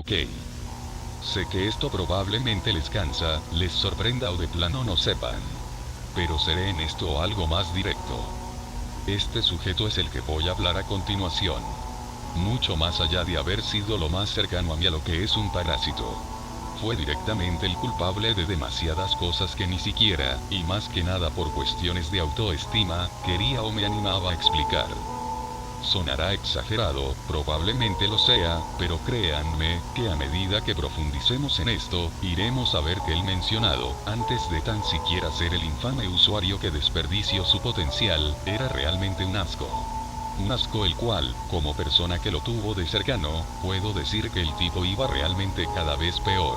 ok. Sé que esto probablemente les cansa, les sorprenda o de plano no sepan. Pero seré en esto algo más directo. Este sujeto es el que voy a hablar a continuación. Mucho más allá de haber sido lo más cercano a mí a lo que es un parásito. Fue directamente el culpable de demasiadas cosas que ni siquiera, y más que nada por cuestiones de autoestima, quería o me animaba a explicar. Sonará exagerado, probablemente lo sea, pero créanme, que a medida que profundicemos en esto, iremos a ver que el mencionado, antes de tan siquiera ser el infame usuario que desperdició su potencial, era realmente un asco. Un asco el cual, como persona que lo tuvo de cercano, puedo decir que el tipo iba realmente cada vez peor.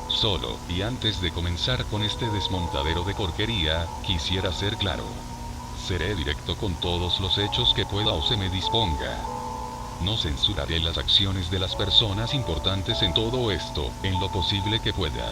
Solo, y antes de comenzar con este desmontadero de porquería, quisiera ser claro. Seré directo con todos los hechos que pueda o se me disponga. No censuraré las acciones de las personas importantes en todo esto, en lo posible que pueda.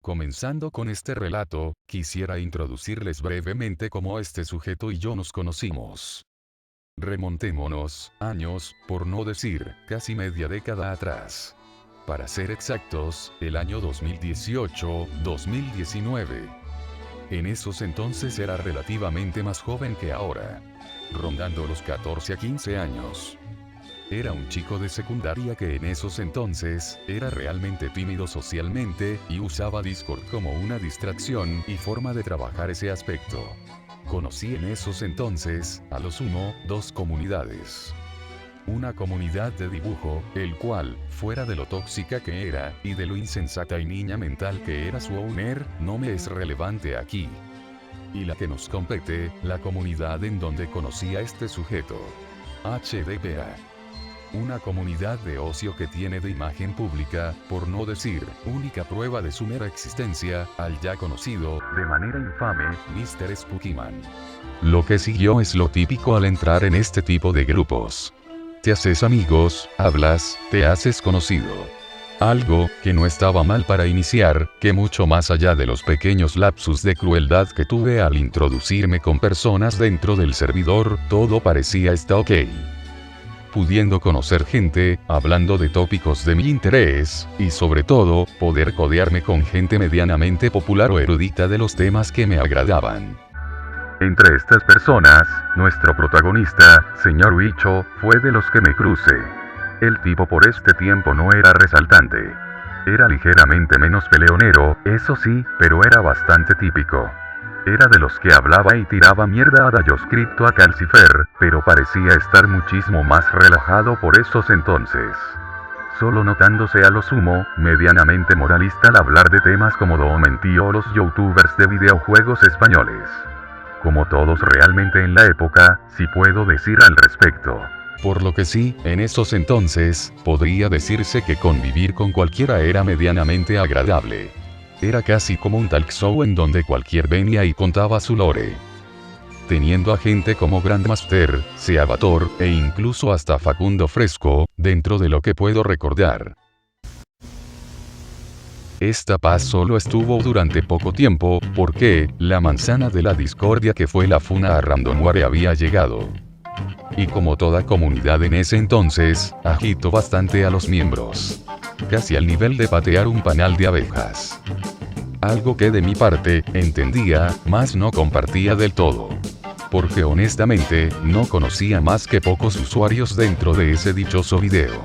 Comenzando con este relato, quisiera introducirles brevemente cómo este sujeto y yo nos conocimos. Remontémonos, años, por no decir, casi media década atrás. Para ser exactos, el año 2018-2019. En esos entonces era relativamente más joven que ahora. Rondando los 14 a 15 años. Era un chico de secundaria que en esos entonces, era realmente tímido socialmente, y usaba Discord como una distracción y forma de trabajar ese aspecto. Conocí en esos entonces, a lo sumo, dos comunidades. Una comunidad de dibujo, el cual, fuera de lo tóxica que era, y de lo insensata y niña mental que era su owner, no me es relevante aquí. Y la que nos compete, la comunidad en donde conocí a este sujeto. HDPA. Una comunidad de ocio que tiene de imagen pública, por no decir, única prueba de su mera existencia, al ya conocido, de manera infame, Mr. Spookyman. Lo que siguió es lo típico al entrar en este tipo de grupos. Te haces amigos, hablas, te haces conocido. Algo, que no estaba mal para iniciar, que mucho más allá de los pequeños lapsus de crueldad que tuve al introducirme con personas dentro del servidor, todo parecía estar ok. Pudiendo conocer gente, hablando de tópicos de mi interés, y sobre todo, poder codearme con gente medianamente popular o erudita de los temas que me agradaban. Entre estas personas, nuestro protagonista, señor Huicho, fue de los que me crucé. El tipo por este tiempo no era resaltante. Era ligeramente menos peleonero, eso sí, pero era bastante típico. Era de los que hablaba y tiraba mierda a Dayoscripto a Calcifer, pero parecía estar muchísimo más relajado por esos entonces. Solo notándose a lo sumo, medianamente moralista al hablar de temas como Domentí o los youtubers de videojuegos españoles. Como todos realmente en la época, si puedo decir al respecto. Por lo que sí, en esos entonces, podría decirse que convivir con cualquiera era medianamente agradable. Era casi como un talk show en donde cualquier venía y contaba su lore. Teniendo a gente como Grandmaster, Seabator, e incluso hasta Facundo Fresco, dentro de lo que puedo recordar. Esta paz solo estuvo durante poco tiempo, porque, la manzana de la discordia que fue la funa a Randomware había llegado. Y como toda comunidad en ese entonces, agitó bastante a los miembros. Casi al nivel de patear un panal de abejas. Algo que de mi parte, entendía, mas no compartía del todo. Porque honestamente, no conocía más que pocos usuarios dentro de ese dichoso video.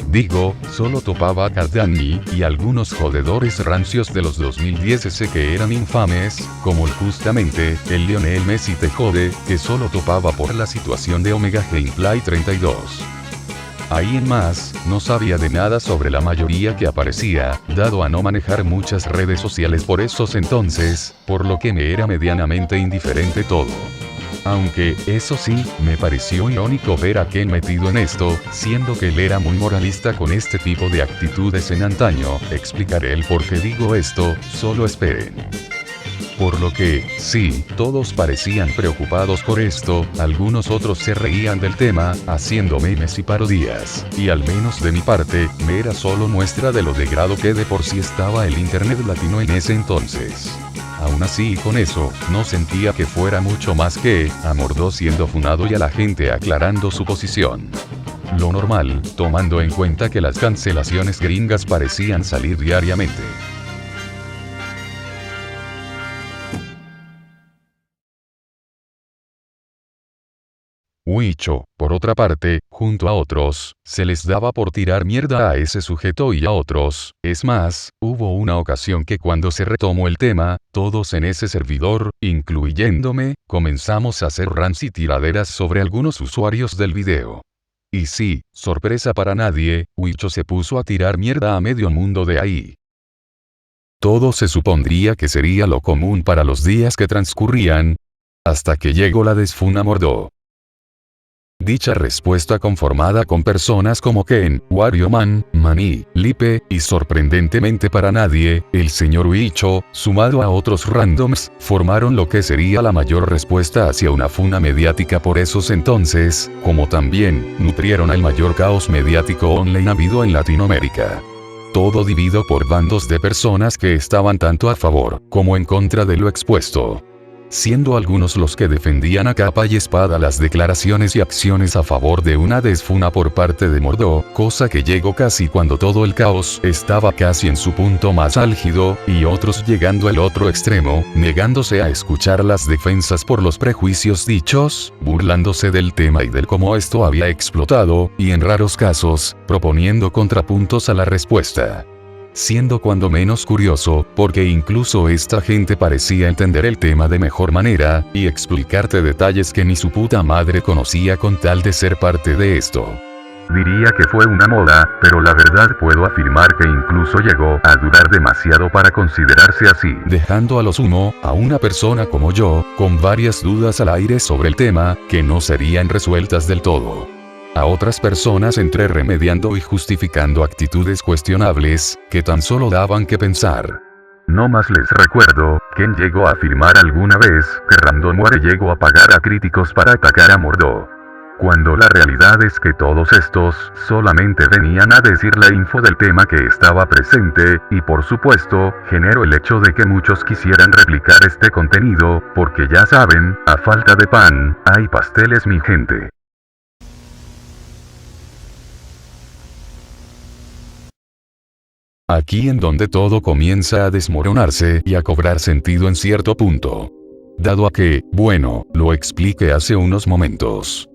Digo, solo topaba a Cardani, y algunos jodedores rancios de los 2010 que eran infames, como justamente, el Lionel Messi te jode, que solo topaba por la situación de Omega Gameplay 32. Ahí en más, no sabía de nada sobre la mayoría que aparecía, dado a no manejar muchas redes sociales por esos entonces, por lo que me era medianamente indiferente todo. Aunque, eso sí, me pareció irónico ver a Ken metido en esto, siendo que él era muy moralista con este tipo de actitudes en antaño. Explicaré el por qué digo esto, solo esperen. Por lo que, sí, todos parecían preocupados por esto, algunos otros se reían del tema, haciendo memes y parodias, y al menos de mi parte, me era solo muestra de lo degrado que de por sí estaba el internet latino en ese entonces. Aún así, con eso, no sentía que fuera mucho más que a Mordó siendo funado y a la gente aclarando su posición. Lo normal, tomando en cuenta que las cancelaciones gringas parecían salir diariamente. Huicho, por otra parte, junto a otros, se les daba por tirar mierda a ese sujeto y a otros. Es más, hubo una ocasión que cuando se retomó el tema, todos en ese servidor, incluyéndome, comenzamos a hacer rants y tiraderas sobre algunos usuarios del video. Y sí, sorpresa para nadie, Huicho se puso a tirar mierda a medio mundo de ahí. Todo se supondría que sería lo común para los días que transcurrían, hasta que llegó la desfuna Mordó. Dicha respuesta conformada con personas como Ken, WarioMan, Maní, Lipe, y sorprendentemente para nadie, el señor Huicho, sumado a otros randoms, formaron lo que sería la mayor respuesta hacia una funa mediática por esos entonces, como también, nutrieron al mayor caos mediático online habido en Latinoamérica. Todo dividido por bandos de personas que estaban tanto a favor, como en contra de lo expuesto. Siendo algunos los que defendían a capa y espada las declaraciones y acciones a favor de una desfuna por parte de Mordó, cosa que llegó casi cuando todo el caos estaba casi en su punto más álgido, y otros llegando al otro extremo, negándose a escuchar las defensas por los prejuicios dichos, burlándose del tema y del cómo esto había explotado, y en raros casos, proponiendo contrapuntos a la respuesta. Siendo cuando menos curioso, porque incluso esta gente parecía entender el tema de mejor manera, y explicarte detalles que ni su puta madre conocía con tal de ser parte de esto. Diría que fue una moda, pero la verdad puedo afirmar que incluso llegó a durar demasiado para considerarse así, dejando a lo sumo, a una persona como yo, con varias dudas al aire sobre el tema, que no serían resueltas del todo. A otras personas entre remediando y justificando actitudes cuestionables, que tan solo daban que pensar. No más les recuerdo, Ken llegó a afirmar alguna vez que Randomware llegó a pagar a críticos para atacar a Mordó. Cuando la realidad es que todos estos solamente venían a decir la info del tema que estaba presente, y por supuesto, generó el hecho de que muchos quisieran replicar este contenido, porque ya saben, a falta de pan, hay pasteles mi gente. Aquí en donde todo comienza a desmoronarse y a cobrar sentido en cierto punto. Dado a que, bueno, lo expliqué hace unos momentos.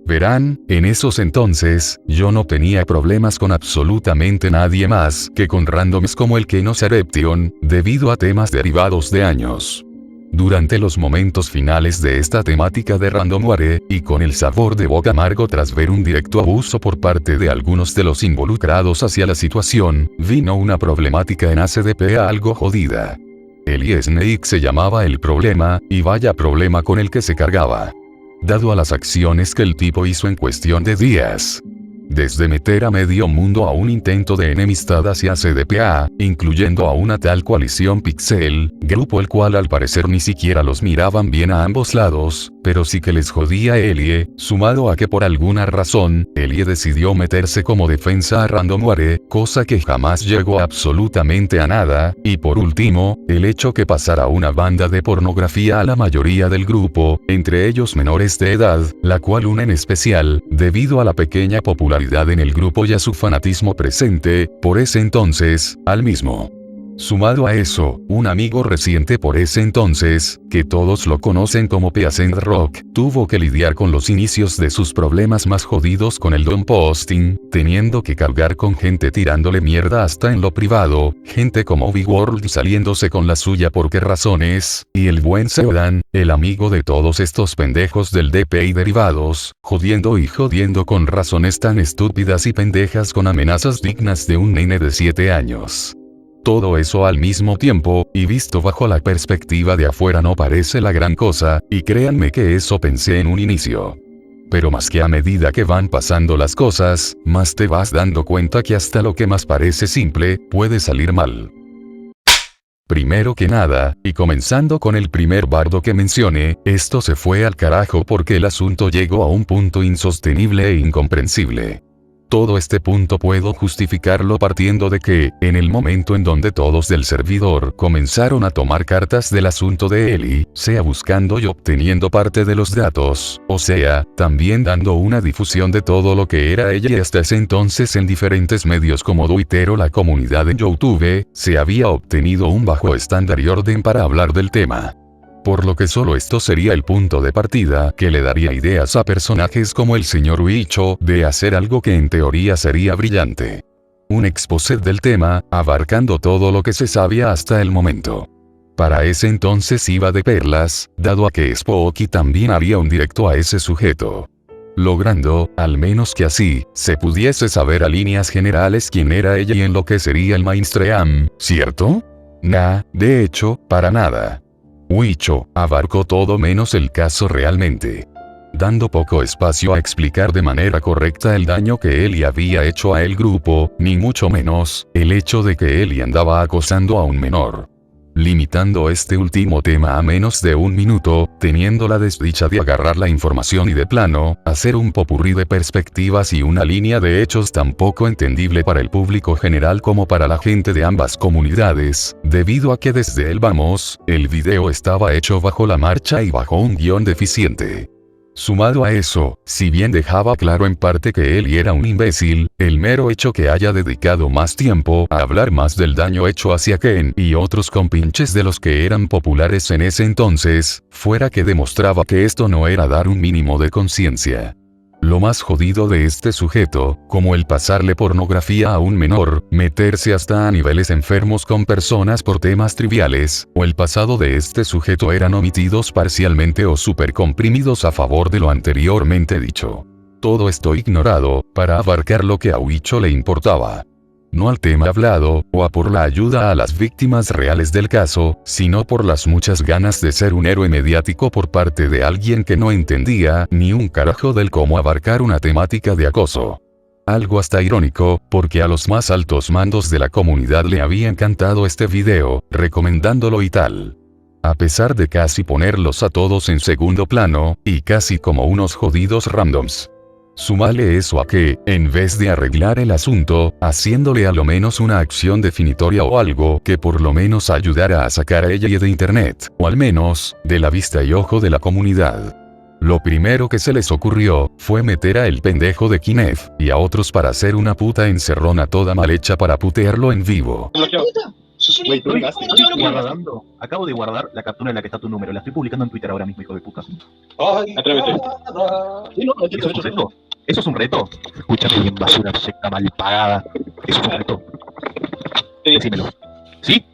Verán, en esos entonces, yo no tenía problemas con absolutamente nadie más que con randoms como el Keno Sereption, debido a temas derivados de años. Durante los momentos finales de esta temática de Randomware, y con el sabor de boca amargo tras ver un directo abuso por parte de algunos de los involucrados hacia la situación, vino una problemática en ACDP algo jodida. Eli Snake se llamaba el problema, y vaya problema con el que se cargaba. Dado a las acciones que el tipo hizo en cuestión de días. Desde meter a medio mundo a un intento de enemistad hacia CDPA, incluyendo a una tal coalición Pixel, grupo el cual al parecer ni siquiera los miraban bien a ambos lados, pero sí que les jodía a Elie, sumado a que por alguna razón, Elie decidió meterse como defensa a Randomware, cosa que jamás llegó absolutamente a nada, y por último, el hecho que pasara una banda de pornografía a la mayoría del grupo, entre ellos menores de edad, la cual una en especial, debido a la pequeña popularidad en el grupo y a su fanatismo presente, por ese entonces, al mismo. Sumado a eso, un amigo reciente por ese entonces, que todos lo conocen como Peasant Rock, tuvo que lidiar con los inicios de sus problemas más jodidos con el Don Posting, teniendo que cargar con gente tirándole mierda hasta en lo privado, gente como B-World saliéndose con la suya por qué razones, y el buen Seodan, el amigo de todos estos pendejos del DP y derivados, jodiendo y jodiendo con razones tan estúpidas y pendejas con amenazas dignas de un nene de 7 años. Todo eso al mismo tiempo, y visto bajo la perspectiva de afuera no parece la gran cosa, y créanme que eso pensé en un inicio. Pero más que a medida que van pasando las cosas, más te vas dando cuenta que hasta lo que más parece simple, puede salir mal. Primero que nada, y comenzando con el primer bardo que mencioné, esto se fue al carajo porque el asunto llegó a un punto insostenible e incomprensible. Todo este punto puedo justificarlo partiendo de que, en el momento en donde todos del servidor comenzaron a tomar cartas del asunto de Ellie, sea buscando y obteniendo parte de los datos, o sea, también dando una difusión de todo lo que era ella y hasta ese entonces en diferentes medios como Twitter o la comunidad en YouTube, se había obtenido un bajo estándar y orden para hablar del tema. Por lo que solo esto sería el punto de partida que le daría ideas a personajes como el señor Huicho de hacer algo que en teoría sería brillante. Un exposé del tema, abarcando todo lo que se sabía hasta el momento. Para ese entonces iba de perlas, dado a que Spooky también haría un directo a ese sujeto. Logrando, al menos que así, se pudiese saber a líneas generales quién era ella y en lo que sería el mainstream, ¿cierto? Nah, de hecho, para nada. Huicho abarcó todo menos el caso realmente, dando poco espacio a explicar de manera correcta el daño que Ellie había hecho a el grupo, ni mucho menos, el hecho de que Ellie andaba acosando a un menor. Limitando este último tema a menos de un minuto, teniendo la desdicha de agarrar la información y de plano, hacer un popurrí de perspectivas y una línea de hechos tan poco entendible para el público general como para la gente de ambas comunidades, debido a que desde el vamos, el video estaba hecho bajo la marcha y bajo un guión deficiente. Sumado a eso, si bien dejaba claro en parte que Ellie era un imbécil, el mero hecho que haya dedicado más tiempo a hablar más del daño hecho hacia Ken y otros compinches de los que eran populares en ese entonces, fuera que demostraba que esto no era dar un mínimo de conciencia. Lo más jodido de este sujeto, como el pasarle pornografía a un menor, meterse hasta a niveles enfermos con personas por temas triviales, o el pasado de este sujeto eran omitidos parcialmente o super comprimidos a favor de lo anteriormente dicho. Todo esto ignorado, para abarcar lo que a Huicho le importaba. No al tema hablado, o a por la ayuda a las víctimas reales del caso, sino por las muchas ganas de ser un héroe mediático por parte de alguien que no entendía ni un carajo del cómo abarcar una temática de acoso. Algo hasta irónico, porque a los más altos mandos de la comunidad le había encantado este video, recomendándolo y tal. A pesar de casi ponerlos a todos en segundo plano, y casi como unos jodidos randoms. Súmale eso a que, en vez de arreglar el asunto, haciéndole a lo menos una acción definitoria o algo que por lo menos ayudara a sacar a ella de internet, o al menos, de la vista y ojo de la comunidad. Lo primero que se les ocurrió, fue meter a el pendejo de Kinef, y a otros para hacer una puta encerrona toda mal hecha para putearlo en vivo. Güey, tú digas, estoy guardando. Acabo de guardar la captura en la que está tu número. La estoy publicando en Twitter ahora mismo, hijo de puta. Ay, atrévete. Sí, no, ¿eso es un reto? ¿Eso es un reto? Escúchame bien, basura secta mal pagada. ¿Eso es un reto? Sí. Decímelo. ¿Sí?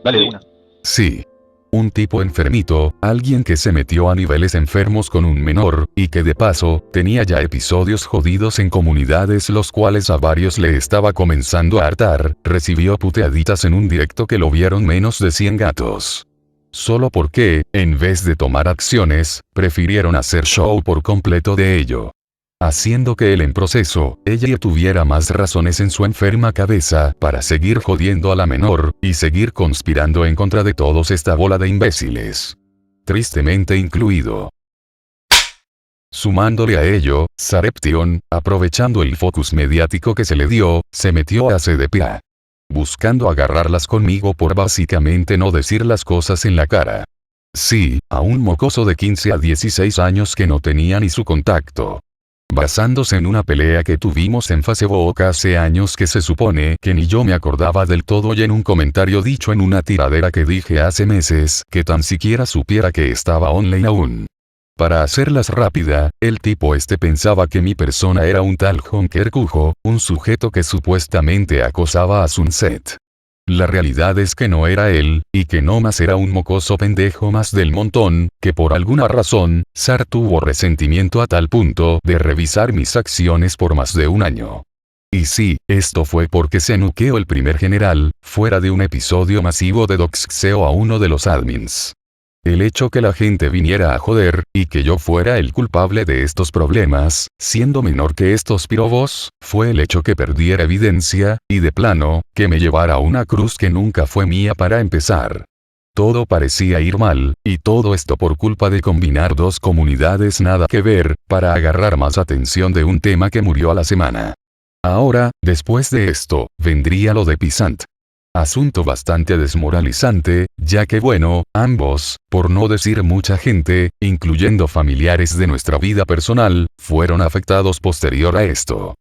Dale de una. Sí. Un tipo enfermito, alguien que se metió a niveles enfermos con un menor, y que de paso, tenía ya episodios jodidos en comunidades los cuales a varios le estaba comenzando a hartar, recibió puteaditas en un directo que lo vieron menos de 100 gatos. Solo porque, en vez de tomar acciones, prefirieron hacer show por completo de ello. Haciendo que él en proceso, ella tuviera más razones en su enferma cabeza para seguir jodiendo a la menor, y seguir conspirando en contra de todos esta bola de imbéciles. Tristemente incluido. Sumándole a ello, Sareption, aprovechando el focus mediático que se le dio, se metió a CDPA. Buscando agarrarlas conmigo por básicamente no decir las cosas en la cara. Sí, a un mocoso de 15 a 16 años que no tenía ni su contacto. Basándose en una pelea que tuvimos en Facebook hace años que se supone que ni yo me acordaba del todo y en un comentario dicho en una tiradera que dije hace meses que tan siquiera supiera que estaba online aún. Para hacerlas rápida, el tipo pensaba que mi persona era un tal Honker Kujo, un sujeto que supuestamente acosaba a Sunset. La realidad es que no era él, y que no más era un mocoso pendejo más del montón, que por alguna razón, Sar tuvo resentimiento a tal punto de revisar mis acciones por más de un año. Y sí, esto fue porque se nuqueó el primer general, fuera de un episodio masivo de doxxeo a uno de los admins. El hecho que la gente viniera a joder, y que yo fuera el culpable de estos problemas, siendo menor que estos pirobos, fue el hecho que perdiera evidencia, y de plano, que me llevara a una cruz que nunca fue mía para empezar. Todo parecía ir mal, y todo esto por culpa de combinar dos comunidades nada que ver, para agarrar más atención de un tema que murió a la semana. Ahora, después de esto, vendría lo de Pisant. Asunto bastante desmoralizante, ya que bueno, ambos, por no decir mucha gente, incluyendo familiares de nuestra vida personal, fueron afectados posterior a esto.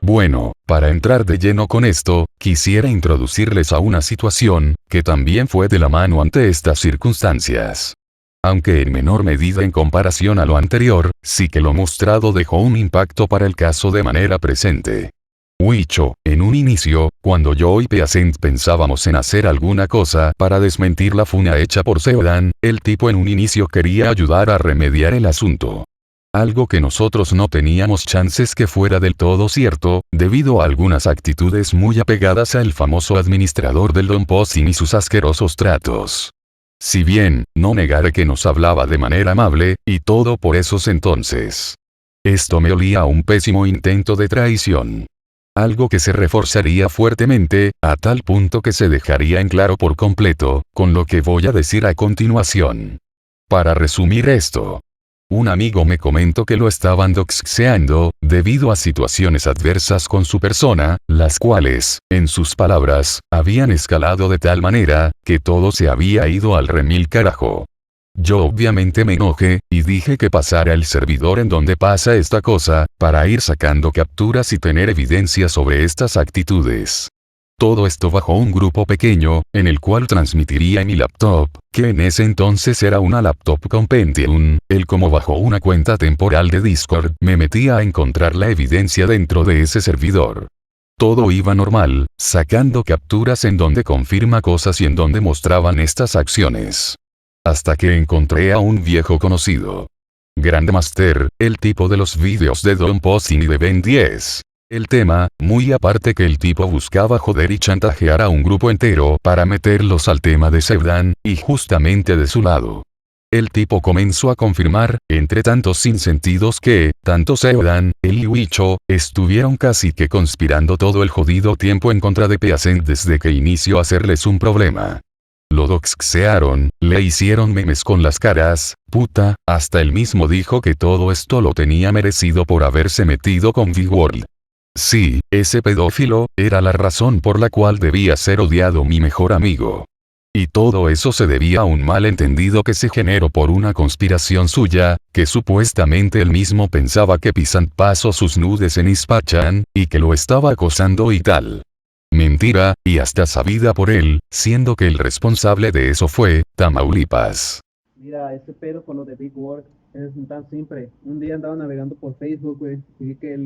Bueno, para entrar de lleno con esto, quisiera introducirles a una situación, que también fue de la mano ante estas circunstancias. Aunque en menor medida en comparación a lo anterior, sí que lo mostrado dejó un impacto para el caso de manera presente. Huicho, en un inicio, cuando yo y Peasant pensábamos en hacer alguna cosa para desmentir la funa hecha por Seodan, el tipo en un inicio quería ayudar a remediar el asunto. Algo que nosotros no teníamos chances que fuera del todo cierto, debido a algunas actitudes muy apegadas al famoso administrador del Don Possin y sus asquerosos tratos. Si bien, no negaré que nos hablaba de manera amable, y todo por esos entonces. Esto me olía a un pésimo intento de traición. Algo que se reforzaría fuertemente, a tal punto que se dejaría en claro por completo, con lo que voy a decir a continuación. Para resumir esto. Un amigo me comentó que lo estaban doxeando, debido a situaciones adversas con su persona, las cuales, en sus palabras, habían escalado de tal manera, que todo se había ido al remil carajo. Yo obviamente me enojé, y dije que pasara el servidor en donde pasa esta cosa, para ir sacando capturas y tener evidencia sobre estas actitudes. Todo esto bajo un grupo pequeño, en el cual transmitiría en mi laptop, que en ese entonces era una laptop con Pentium, el como bajo una cuenta temporal de Discord, me metía a encontrar la evidencia dentro de ese servidor. Todo iba normal, sacando capturas en donde confirma cosas y en donde mostraban estas acciones. Hasta que encontré a un viejo conocido. Grandmaster, el tipo de los vídeos de Don Possin y de Ben 10. El tema, muy aparte que el tipo buscaba joder y chantajear a un grupo entero para meterlos al tema de Seodan, y justamente de su lado. El tipo comenzó a confirmar, entre tantos sinsentidos que, tanto Seodan, él y Huicho, estuvieron casi que conspirando todo el jodido tiempo en contra de Peasant desde que inició a hacerles un problema. Lo doxearon, le hicieron memes con las caras, puta, hasta él mismo dijo que todo esto lo tenía merecido por haberse metido con Big World. Sí, ese pedófilo, era la razón por la cual debía ser odiado mi mejor amigo. Y todo eso se debía a un malentendido que se generó por una conspiración suya, que supuestamente él mismo pensaba que Pisant pasó sus nudes en Ispachan, y que lo estaba acosando y tal. Mentira, y hasta sabida por él, siendo que el responsable de eso fue, Tamaulipas. Mira, ese pedo con lo de Big World es tan simple. Un día andaba navegando por Facebook, güey, y vi que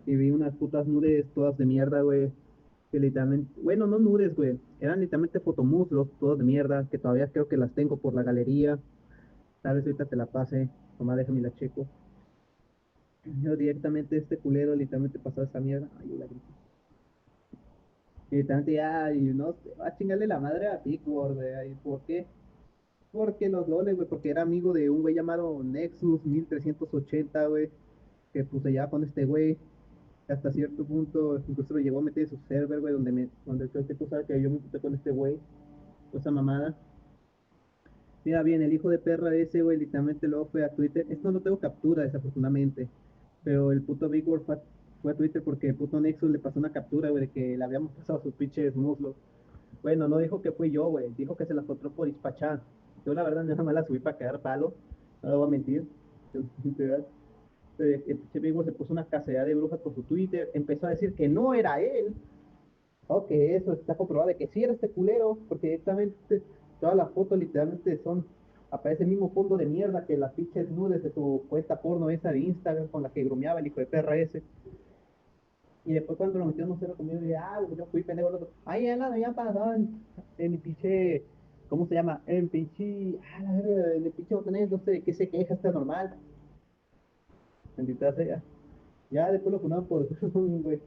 y vi unas putas nudes todas de mierda, güey, que literalmente, bueno, no nudes, güey, eran literalmente fotomuslos, todas de mierda, que todavía creo que las tengo por la galería. Tal vez ahorita te la pase, nomás déjame la checo. Yo directamente este culero literalmente pasó esa mierda. Ay, la grito. Y literalmente ya, y no, va a chingarle la madre a Big World, güey. ¿Por qué? Porque los loles, güey, porque era amigo de un güey llamado Nexus 1380, güey, que pues se llevaba con este güey, hasta cierto punto, incluso lo llegó a meter en su server, güey, donde creo que tú sabes que yo me puse con este güey, con esa mamada. Mira bien, el hijo de perra ese, güey, literalmente luego fue a Twitter. Esto no tengo captura, desafortunadamente, pero el puto Big World fue a Twitter porque el puto Nexus le pasó una captura, güey, de que le habíamos pasado sus pinches muslos. Bueno, no dijo que fui yo, güey, dijo que se la encontró por Ispachán. Yo la verdad nada más la subí para cagar palo, no le voy a mentir. El pinche Big Boss se puso una cacería de brujas por su Twitter, empezó a decir que no era él, o que eso está comprobado de que sí era este culero, porque directamente todas las fotos literalmente son, aparece el mismo fondo de mierda que las pinches nudes de su cuenta porno esa de Instagram con la que grumeaba el hijo de perra ese. Y después cuando lo metió no sé conmigo, dije, yo fui pendejo el otro. Ahí en la había pasado en el pinche, ¿cómo se llama? En pinche, la verga, en el pinche botanés, no sé de qué se queja, está normal. Bendita sea. Ya después lo funaron por güey,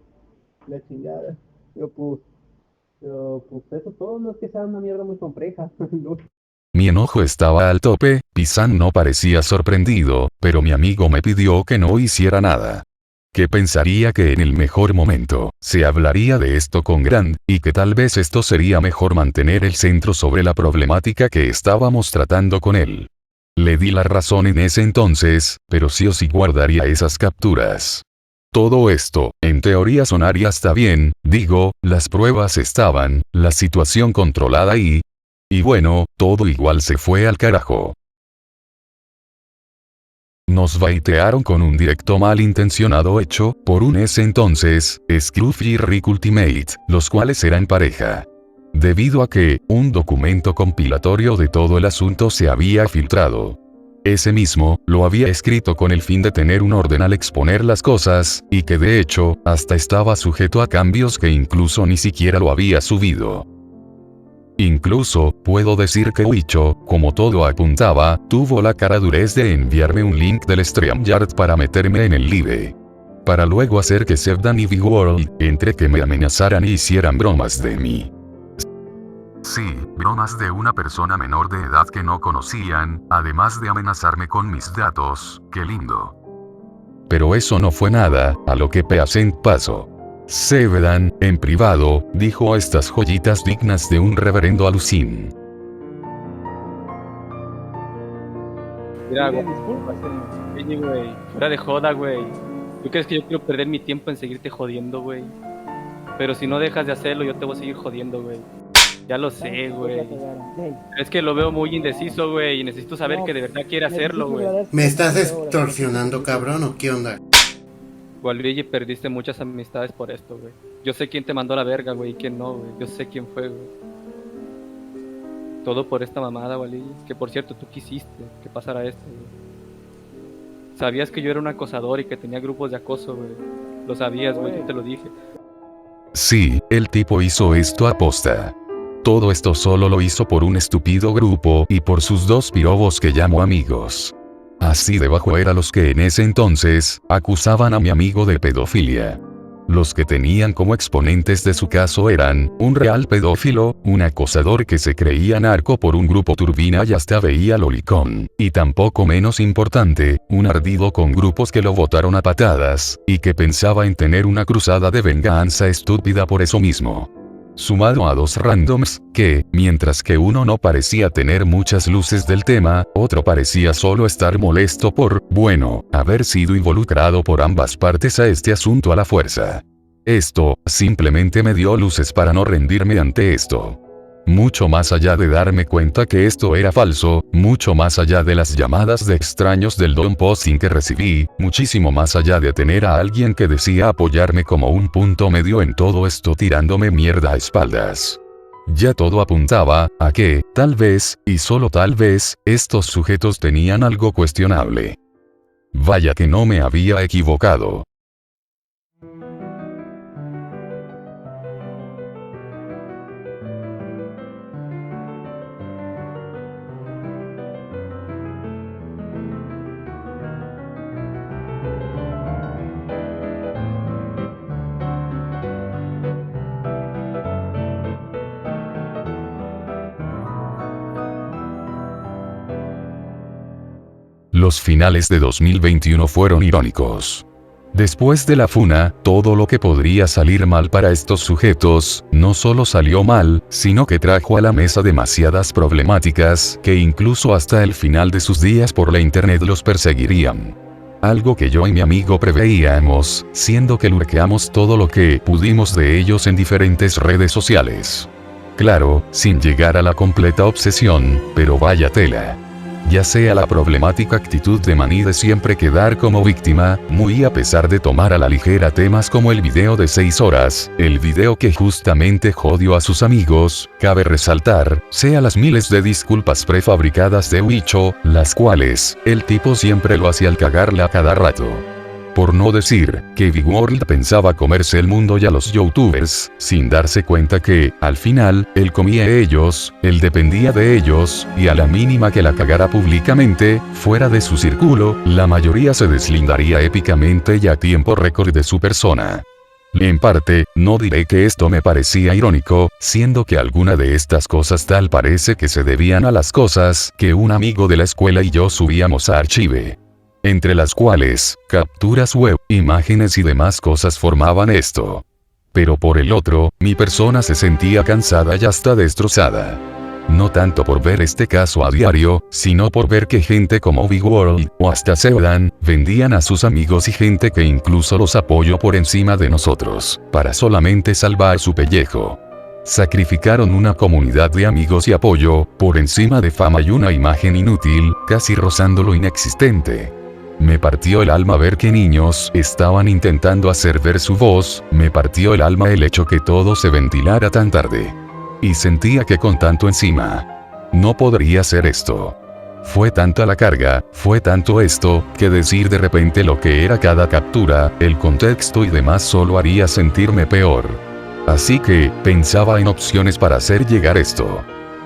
la chingada. Pero pues eso todo no es que sea una mierda muy compleja. Mi enojo estaba al tope, Pisan no parecía sorprendido, pero mi amigo me pidió que no hiciera nada. Que pensaría que en el mejor momento, se hablaría de esto con Grant, y que tal vez esto sería mejor mantener el centro sobre la problemática que estábamos tratando con él. Le di la razón en ese entonces, pero sí o sí guardaría esas capturas. Todo esto, en teoría sonaría hasta bien, digo, las pruebas estaban, la situación controlada y bueno, todo igual se fue al carajo. Nos baitearon con un directo malintencionado hecho, por un ese entonces, Scruff y Rick Ultimate, los cuales eran pareja. Debido a que, un documento compilatorio de todo el asunto se había filtrado. Ese mismo, lo había escrito con el fin de tener un orden al exponer las cosas, y que de hecho, hasta estaba sujeto a cambios que incluso ni siquiera lo había subido. Incluso, puedo decir que Wicho, como todo apuntaba, tuvo la caradurez de enviarme un link del StreamYard para meterme en el live. Para luego hacer que Sevdan y Big World, entre que me amenazaran y hicieran bromas de mí. Sí, bromas de una persona menor de edad que no conocían, además de amenazarme con mis datos, qué lindo. Pero eso no fue nada, a lo que Peasant pasó. Sevdan, en privado, dijo estas joyitas dignas de un reverendo alucín. Mira, güey, oye, güey, fuera de joda, güey. ¿Tú crees que yo quiero perder mi tiempo en seguirte jodiendo, güey? Pero si no dejas de hacerlo, yo te voy a seguir jodiendo, güey. Ya lo sé, güey. Es que lo veo muy indeciso, güey, y necesito saber que de verdad quiere hacerlo, güey. ¿Me estás extorsionando, cabrón, o qué onda? Waluigi, perdiste muchas amistades por esto, güey. Yo sé quién te mandó a la verga, güey, y quién no, güey. Yo sé quién fue, güey. Todo por esta mamada, Waluigi. Que por cierto, tú quisiste que pasara esto, güey. Sabías que yo era un acosador y que tenía grupos de acoso, güey. Lo sabías, güey, yo te lo dije. Sí, el tipo hizo esto a posta. Todo esto solo lo hizo por un estúpido grupo y por sus dos pirobos que llamo amigos. Así de bajo era los que en ese entonces, acusaban a mi amigo de pedofilia. Los que tenían como exponentes de su caso eran, un real pedófilo, un acosador que se creía narco por un grupo turbina y hasta veía lolicón, y tampoco menos importante, un ardido con grupos que lo botaron a patadas, y que pensaba en tener una cruzada de venganza estúpida por eso mismo. Sumado a dos randoms, que, mientras que uno no parecía tener muchas luces del tema, otro parecía solo estar molesto por, bueno, haber sido involucrado por ambas partes a este asunto a la fuerza. Esto, simplemente me dio luces para no rendirme ante esto. Mucho más allá de darme cuenta que esto era falso, mucho más allá de las llamadas de extraños del Don Posting que recibí, muchísimo más allá de tener a alguien que decía apoyarme como un punto medio en todo esto tirándome mierda a espaldas. Ya todo apuntaba a que, tal vez, y solo tal vez, estos sujetos tenían algo cuestionable. Vaya que no me había equivocado. Los finales de 2021 fueron irónicos. Después de la funa, todo lo que podría salir mal para estos sujetos, no solo salió mal, sino que trajo a la mesa demasiadas problemáticas, que incluso hasta el final de sus días por la internet los perseguirían. Algo que yo y mi amigo preveíamos, siendo que lurqueamos todo lo que pudimos de ellos en diferentes redes sociales. Claro, sin llegar a la completa obsesión, pero vaya tela. Ya sea la problemática actitud de Manny de siempre quedar como víctima, muy a pesar de tomar a la ligera temas como el video de 6 horas, el video que justamente jodió a sus amigos, cabe resaltar, sea las miles de disculpas prefabricadas de Wicho, las cuales, el tipo siempre lo hacía al cagarla a cada rato. Por no decir, que Big World pensaba comerse el mundo y a los youtubers, sin darse cuenta que, al final, él comía a ellos, él dependía de ellos, y a la mínima que la cagara públicamente, fuera de su círculo, la mayoría se deslindaría épicamente y a tiempo récord de su persona. En parte, no diré que esto me parecía irónico, siendo que alguna de estas cosas tal parece que se debían a las cosas que un amigo de la escuela y yo subíamos a Archive. Entre las cuales, capturas web, imágenes y demás cosas formaban esto. Pero por el otro, mi persona se sentía cansada y hasta destrozada. No tanto por ver este caso a diario, sino por ver que gente como Big World, o hasta Seodan, vendían a sus amigos y gente que incluso los apoyó por encima de nosotros, para solamente salvar su pellejo. Sacrificaron una comunidad de amigos y apoyo, por encima de fama y una imagen inútil, casi rozando lo inexistente. Me partió el alma ver que niños estaban intentando hacer ver su voz, me partió el alma el hecho que todo se ventilara tan tarde. Y sentía que con tanto encima, no podría hacer esto. Fue tanta la carga, fue tanto esto, que decir de repente lo que era cada captura, el contexto y demás solo haría sentirme peor. Así que, pensaba en opciones para hacer llegar esto.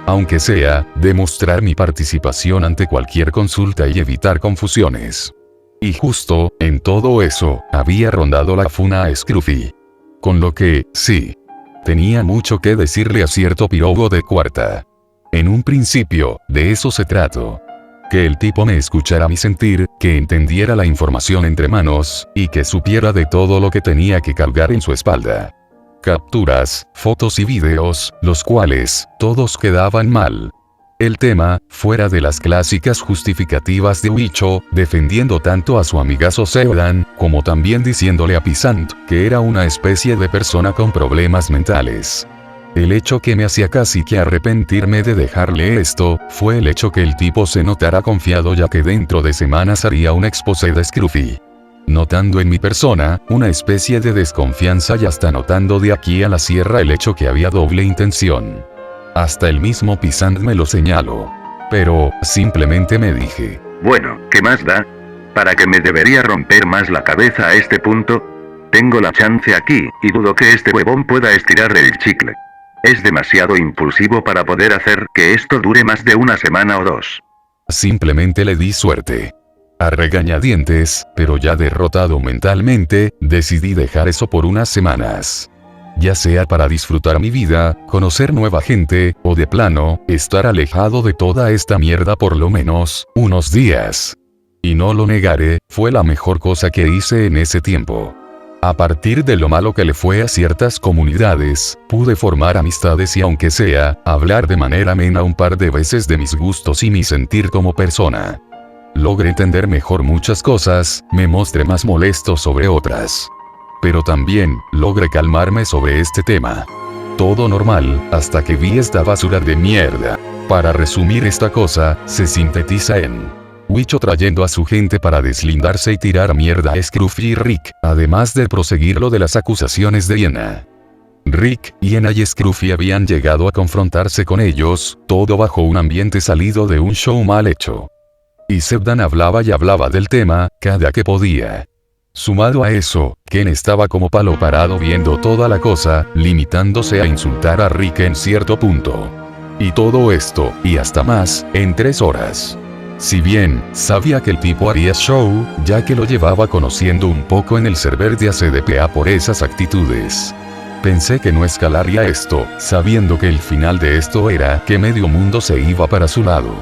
Aunque sea, demostrar mi participación ante cualquier consulta y evitar confusiones. Y justo, en todo eso, había rondado la funa a Scruffy. Con lo que, sí. Tenía mucho que decirle a cierto pirobo de cuarta. En un principio, de eso se trató. Que el tipo me escuchara mi sentir, que entendiera la información entre manos, y que supiera de todo lo que tenía que cargar en su espalda. Capturas, fotos y videos, los cuales, todos quedaban mal. El tema, fuera de las clásicas justificativas de Wicho, defendiendo tanto a su amigazo Seodan, como también diciéndole a Pisant, que era una especie de persona con problemas mentales. El hecho que me hacía casi que arrepentirme de dejarle esto, fue el hecho que el tipo se notara confiado ya que dentro de semanas haría un exposé de Scruffy. Notando en mi persona, una especie de desconfianza y hasta notando de aquí a la sierra el hecho que había doble intención. Hasta el mismo Pisant me lo señaló. Pero, simplemente me dije. Bueno, ¿qué más da? ¿Para qué me debería romper más la cabeza a este punto? Tengo la chance aquí, y dudo que este huevón pueda estirar el chicle. Es demasiado impulsivo para poder hacer que esto dure más de una semana o dos. Simplemente le di suerte. A regañadientes, pero ya derrotado mentalmente, decidí dejar eso por unas semanas. Ya sea para disfrutar mi vida, conocer nueva gente, o de plano, estar alejado de toda esta mierda por lo menos, unos días. Y no lo negaré, fue la mejor cosa que hice en ese tiempo. A partir de lo malo que le fue a ciertas comunidades, pude formar amistades y aunque sea, hablar de manera amena un par de veces de mis gustos y mi sentir como persona. Logré entender mejor muchas cosas, me mostré más molesto sobre otras. Pero también, logré calmarme sobre este tema. Todo normal, hasta que vi esta basura de mierda. Para resumir esta cosa, se sintetiza en Wicho trayendo a su gente para deslindarse y tirar mierda a Scruffy y Rick, además de proseguir lo de las acusaciones de Iena. Rick, Iena y Scruffy habían llegado a confrontarse con ellos, todo bajo un ambiente salido de un show mal hecho. Y Seodan hablaba y hablaba del tema, cada que podía. Sumado a eso, Ken estaba como palo parado viendo toda la cosa, limitándose a insultar a Rick en cierto punto. Y todo esto, y hasta más, en 3 horas. Si bien, sabía que el tipo haría show, ya que lo llevaba conociendo un poco en el server de ACDPA por esas actitudes. Pensé que no escalaría esto, sabiendo que el final de esto era que medio mundo se iba para su lado.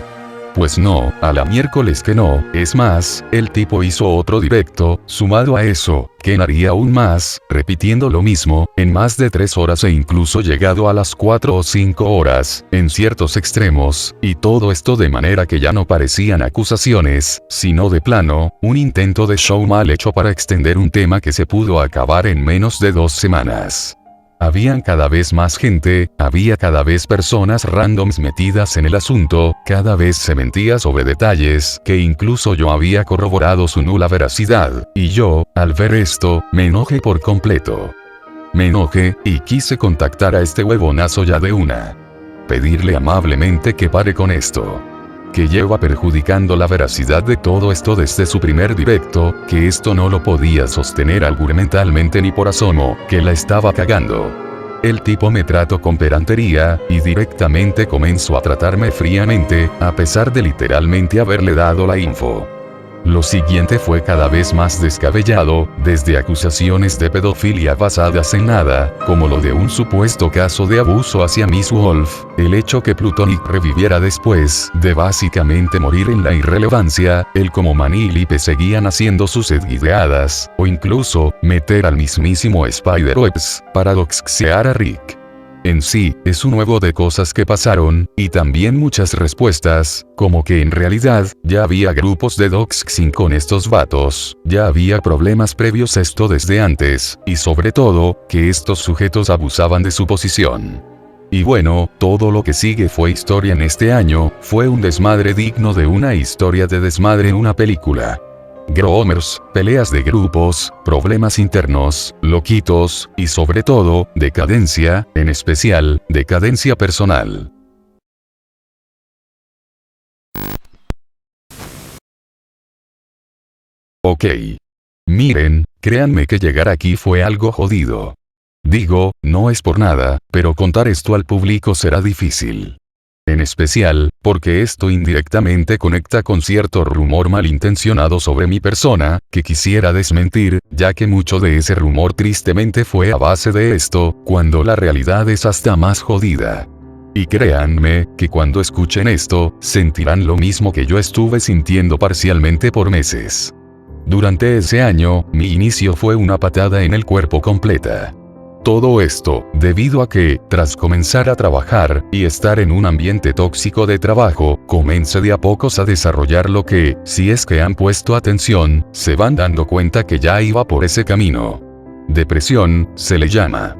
Pues no, a la miércoles que no, es más, el tipo hizo otro directo, sumado a eso, Ken haría aún más, repitiendo lo mismo, en más de 3 horas e incluso llegado a las 4 o 5 horas, en ciertos extremos, y todo esto de manera que ya no parecían acusaciones, sino de plano, un intento de show mal hecho para extender un tema que se pudo acabar en menos de 2 semanas. Habían cada vez más gente, había cada vez personas randoms metidas en el asunto, cada vez se mentía sobre detalles que incluso yo había corroborado su nula veracidad, y yo, al ver esto, me enojé por completo. Me enojé, y quise contactar a este huevonazo ya de una. Pedirle amablemente que pare con esto. Que lleva perjudicando la veracidad de todo esto desde su primer directo, que esto no lo podía sostener argumentalmente ni por asomo, que la estaba cagando. El tipo me trató con pedantería, y directamente comenzó a tratarme fríamente, a pesar de literalmente haberle dado la info. Lo siguiente fue cada vez más descabellado, desde acusaciones de pedofilia basadas en nada, como lo de un supuesto caso de abuso hacia Miss Wolf, el hecho que Plutonic reviviera después de básicamente morir en la irrelevancia, el como Manny y Lipe seguían haciendo sus ideadas, o incluso, meter al mismísimo Spider-Webs para doxear a Rick. En sí, es un huevo de cosas que pasaron, y también muchas respuestas, como que en realidad, ya había grupos de doxing con estos vatos, ya había problemas previos a esto desde antes, y sobre todo, que estos sujetos abusaban de su posición. Y bueno, todo lo que sigue fue historia en este año, fue un desmadre digno de una historia de desmadre en una película. Gromers, peleas de grupos, problemas internos, loquitos, y sobre todo, decadencia, en especial, decadencia personal. Ok. Miren, créanme que llegar aquí fue algo jodido. Digo, no es por nada, pero contar esto al público será difícil. En especial, porque esto indirectamente conecta con cierto rumor malintencionado sobre mi persona, que quisiera desmentir, ya que mucho de ese rumor tristemente fue a base de esto, cuando la realidad es hasta más jodida. Y créanme, que cuando escuchen esto, sentirán lo mismo que yo estuve sintiendo parcialmente por meses. Durante ese año, mi inicio fue una patada en el cuerpo completa. Todo esto, debido a que, tras comenzar a trabajar, y estar en un ambiente tóxico de trabajo, comencé de a pocos a desarrollar lo que, si es que han puesto atención, se van dando cuenta que ya iba por ese camino. Depresión, se le llama.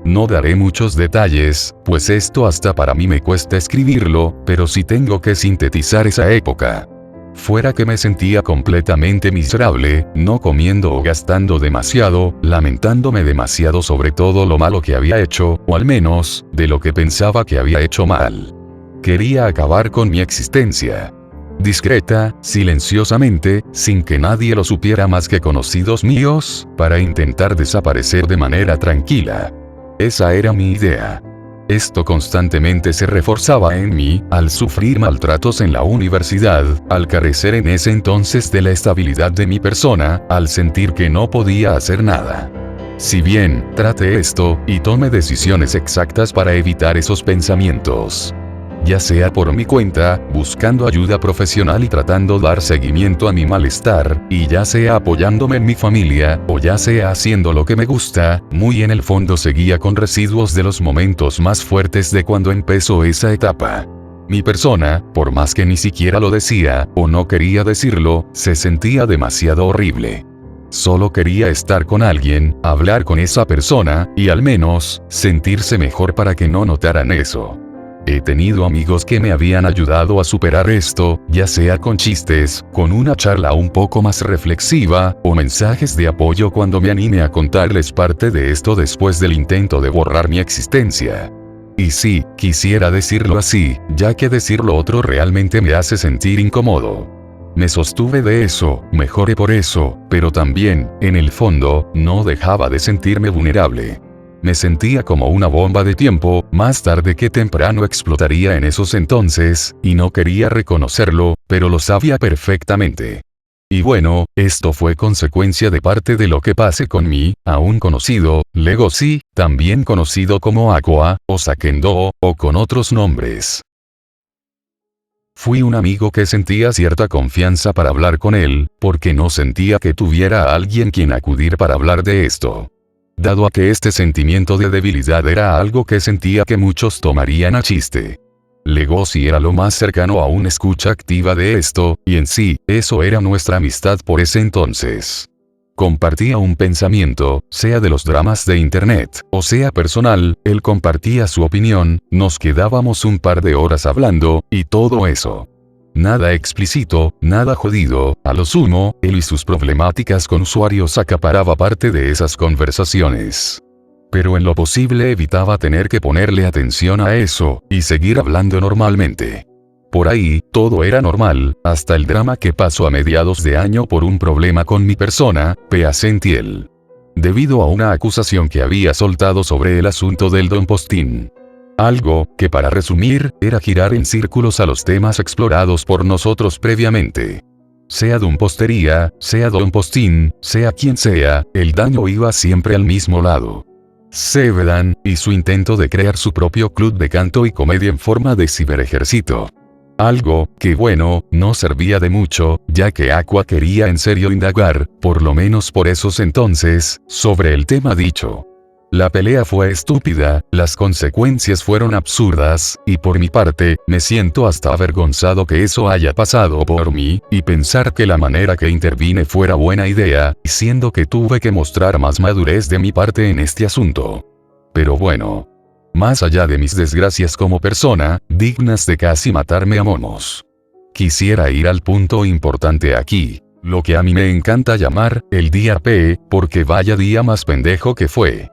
No daré muchos detalles, pues esto hasta para mí me cuesta escribirlo, pero sí tengo que sintetizar esa época. Fuera que me sentía completamente miserable, no comiendo o gastando demasiado, lamentándome demasiado sobre todo lo malo que había hecho, o al menos, de lo que pensaba que había hecho mal. Quería acabar con mi existencia. Discreta, silenciosamente, sin que nadie lo supiera más que conocidos míos, para intentar desaparecer de manera tranquila. Esa era mi idea. Esto constantemente se reforzaba en mí, al sufrir maltratos en la universidad, al carecer en ese entonces de la estabilidad de mi persona, al sentir que no podía hacer nada. Si bien, traté esto, y tomé decisiones exactas para evitar esos pensamientos. Ya sea por mi cuenta, buscando ayuda profesional y tratando dar seguimiento a mi malestar, y ya sea apoyándome en mi familia, o ya sea haciendo lo que me gusta, muy en el fondo seguía con residuos de los momentos más fuertes de cuando empezó esa etapa. Mi persona, por más que ni siquiera lo decía, o no quería decirlo, se sentía demasiado horrible. Solo quería estar con alguien, hablar con esa persona, y al menos, sentirse mejor para que no notaran eso. He tenido amigos que me habían ayudado a superar esto, ya sea con chistes, con una charla un poco más reflexiva, o mensajes de apoyo cuando me animé a contarles parte de esto después del intento de borrar mi existencia. Y sí, quisiera decirlo así, ya que decir lo otro realmente me hace sentir incómodo. Me sostuve de eso, mejoré por eso, pero también, en el fondo, no dejaba de sentirme vulnerable. Me sentía como una bomba de tiempo, más tarde que temprano explotaría en esos entonces, y no quería reconocerlo, pero lo sabía perfectamente. Y bueno, esto fue consecuencia de parte de lo que pasé con mi, aún conocido, Legoshi, también conocido como Aqua, o Sakendo, o con otros nombres. Fui un amigo que sentía cierta confianza para hablar con él, porque no sentía que tuviera a alguien quien acudir para hablar de esto. Dado a que este sentimiento de debilidad era algo que sentía que muchos tomarían a chiste. Legoshi era lo más cercano a una escucha activa de esto, y en sí, eso era nuestra amistad por ese entonces. compartía un pensamiento, sea de los dramas de internet, o sea personal, él compartía su opinión, nos quedábamos un par de horas hablando, y todo eso. Nada explícito, nada jodido, a lo sumo, él y sus problemáticas con usuarios acaparaba parte de esas conversaciones. Pero en lo posible evitaba tener que ponerle atención a eso, y seguir hablando normalmente. Por ahí, todo era normal, hasta el drama que pasó a mediados de año por un problema con mi persona, Pea Sentiel. Debido a una acusación que había soltado sobre el asunto del Don Postín. Algo, que para resumir, era girar en círculos a los temas explorados por nosotros previamente. Sea Don Postería, sea Don Postín, sea quien sea, el daño iba siempre al mismo lado. Sevedan, y su intento de crear su propio club de canto y comedia en forma de ciberejército. Algo, que bueno, no servía de mucho, ya que Aqua quería en serio indagar, por lo menos por esos entonces, sobre el tema dicho. La pelea fue estúpida, las consecuencias fueron absurdas, y por mi parte, me siento hasta avergonzado que eso haya pasado por mí, y pensar que la manera que intervine fuera buena idea, siendo que tuve que mostrar más madurez de mi parte en este asunto. Pero bueno. Más allá de mis desgracias como persona, dignas de casi matarme a momos. Quisiera ir al punto importante aquí, lo que a mí me encanta llamar, el día P, porque vaya día más pendejo que fue.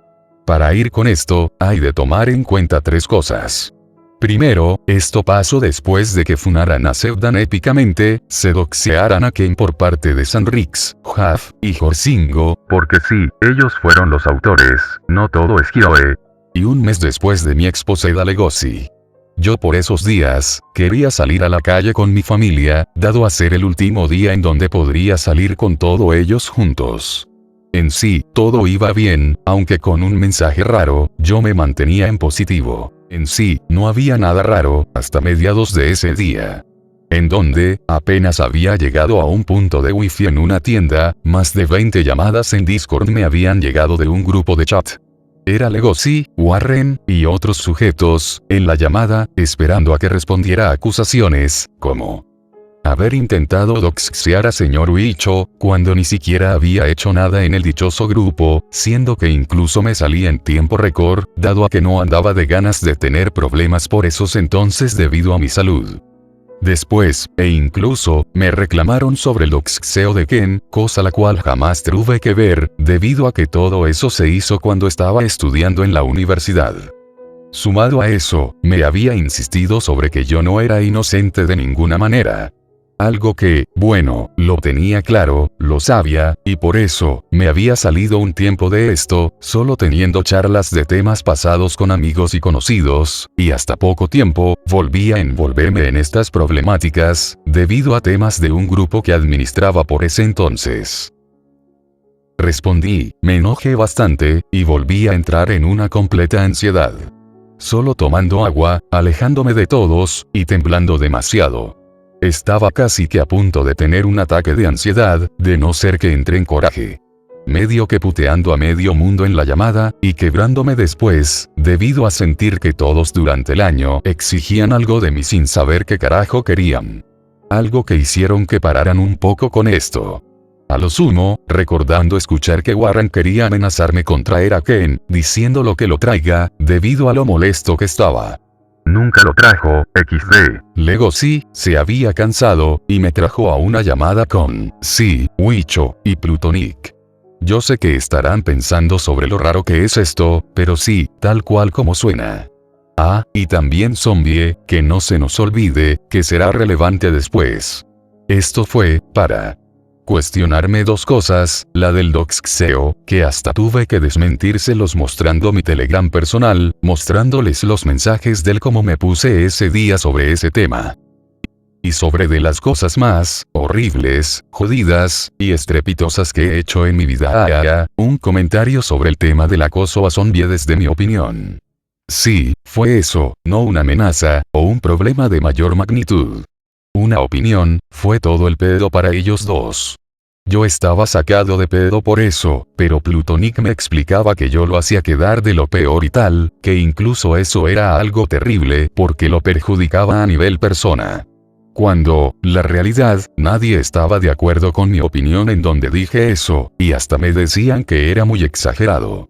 Para ir con esto, hay de tomar en cuenta 3 cosas. Primero, esto pasó después de que funaran a Sevedan épicamente, se doxearan a Ken por parte de Sanrix, Huff y Jorzingo, porque sí, ellos fueron los autores, no todo es Hioe. Y un mes después de mi exposé de Legosi. Yo por esos días, quería salir a la calle con mi familia, dado a ser el último día en donde podría salir con todos ellos juntos. En sí, todo iba bien, aunque con un mensaje raro, yo me mantenía en positivo. En sí, no había nada raro, hasta mediados de ese día. En donde, apenas había llegado a un punto de wifi en una tienda, más de 20 llamadas en Discord me habían llegado de un grupo de chat. Era Legosi, Warren, y otros sujetos, en la llamada, esperando a que respondiera a acusaciones, como haber intentado doxear a señor Huicho, cuando ni siquiera había hecho nada en el dichoso grupo, siendo que incluso me salía en tiempo récord, dado a que no andaba de ganas de tener problemas por esos entonces debido a mi salud. Después, e incluso, me reclamaron sobre el doxeo de Ken, cosa la cual jamás tuve que ver, debido a que todo eso se hizo cuando estaba estudiando en la universidad. Sumado a eso, me había insistido sobre que yo no era inocente de ninguna manera. Algo que, bueno, lo tenía claro, lo sabía, y por eso, me había salido un tiempo de esto, solo teniendo charlas de temas pasados con amigos y conocidos, y hasta poco tiempo, volví a envolverme en estas problemáticas, debido a temas de un grupo que administraba por ese entonces. Respondí, me enojé bastante, y volví a entrar en una completa ansiedad. Solo tomando agua, alejándome de todos, y temblando demasiado. Estaba casi que a punto de tener un ataque de ansiedad, de no ser que entré en coraje. Medio que puteando a medio mundo en la llamada, y quebrándome después, debido a sentir que todos durante el año exigían algo de mí sin saber qué carajo querían. Algo que hicieron que pararan un poco con esto. A lo sumo, recordando escuchar que Warren quería amenazarme con traer a Ken, diciendo lo que lo traiga, debido a lo molesto que estaba. Nunca lo trajo, XD. Legosi se había cansado, y me trajo a una llamada con, sí, Huicho, y Plutonic. Yo sé que estarán pensando sobre lo raro que es esto, pero sí, tal cual como suena. Ah, y también Zombie, que no se nos olvide, que será relevante después. Esto fue, para cuestionarme 2 cosas, la del doxeo, que hasta tuve que desmentírselos mostrando mi Telegram personal, mostrándoles los mensajes del cómo me puse ese día sobre ese tema. Y sobre de las cosas más horribles, jodidas y estrepitosas que he hecho en mi vida, un comentario sobre el tema del acoso a Zombie desde mi opinión. Sí, fue eso, no una amenaza, o un problema de mayor magnitud. Una opinión, fue todo el pedo para ellos dos. Yo estaba sacado de pedo por eso, pero Plutonic me explicaba que yo lo hacía quedar de lo peor y tal, que incluso eso era algo terrible porque lo perjudicaba a nivel persona. Cuando, la realidad, nadie estaba de acuerdo con mi opinión en donde dije eso, y hasta me decían que era muy exagerado.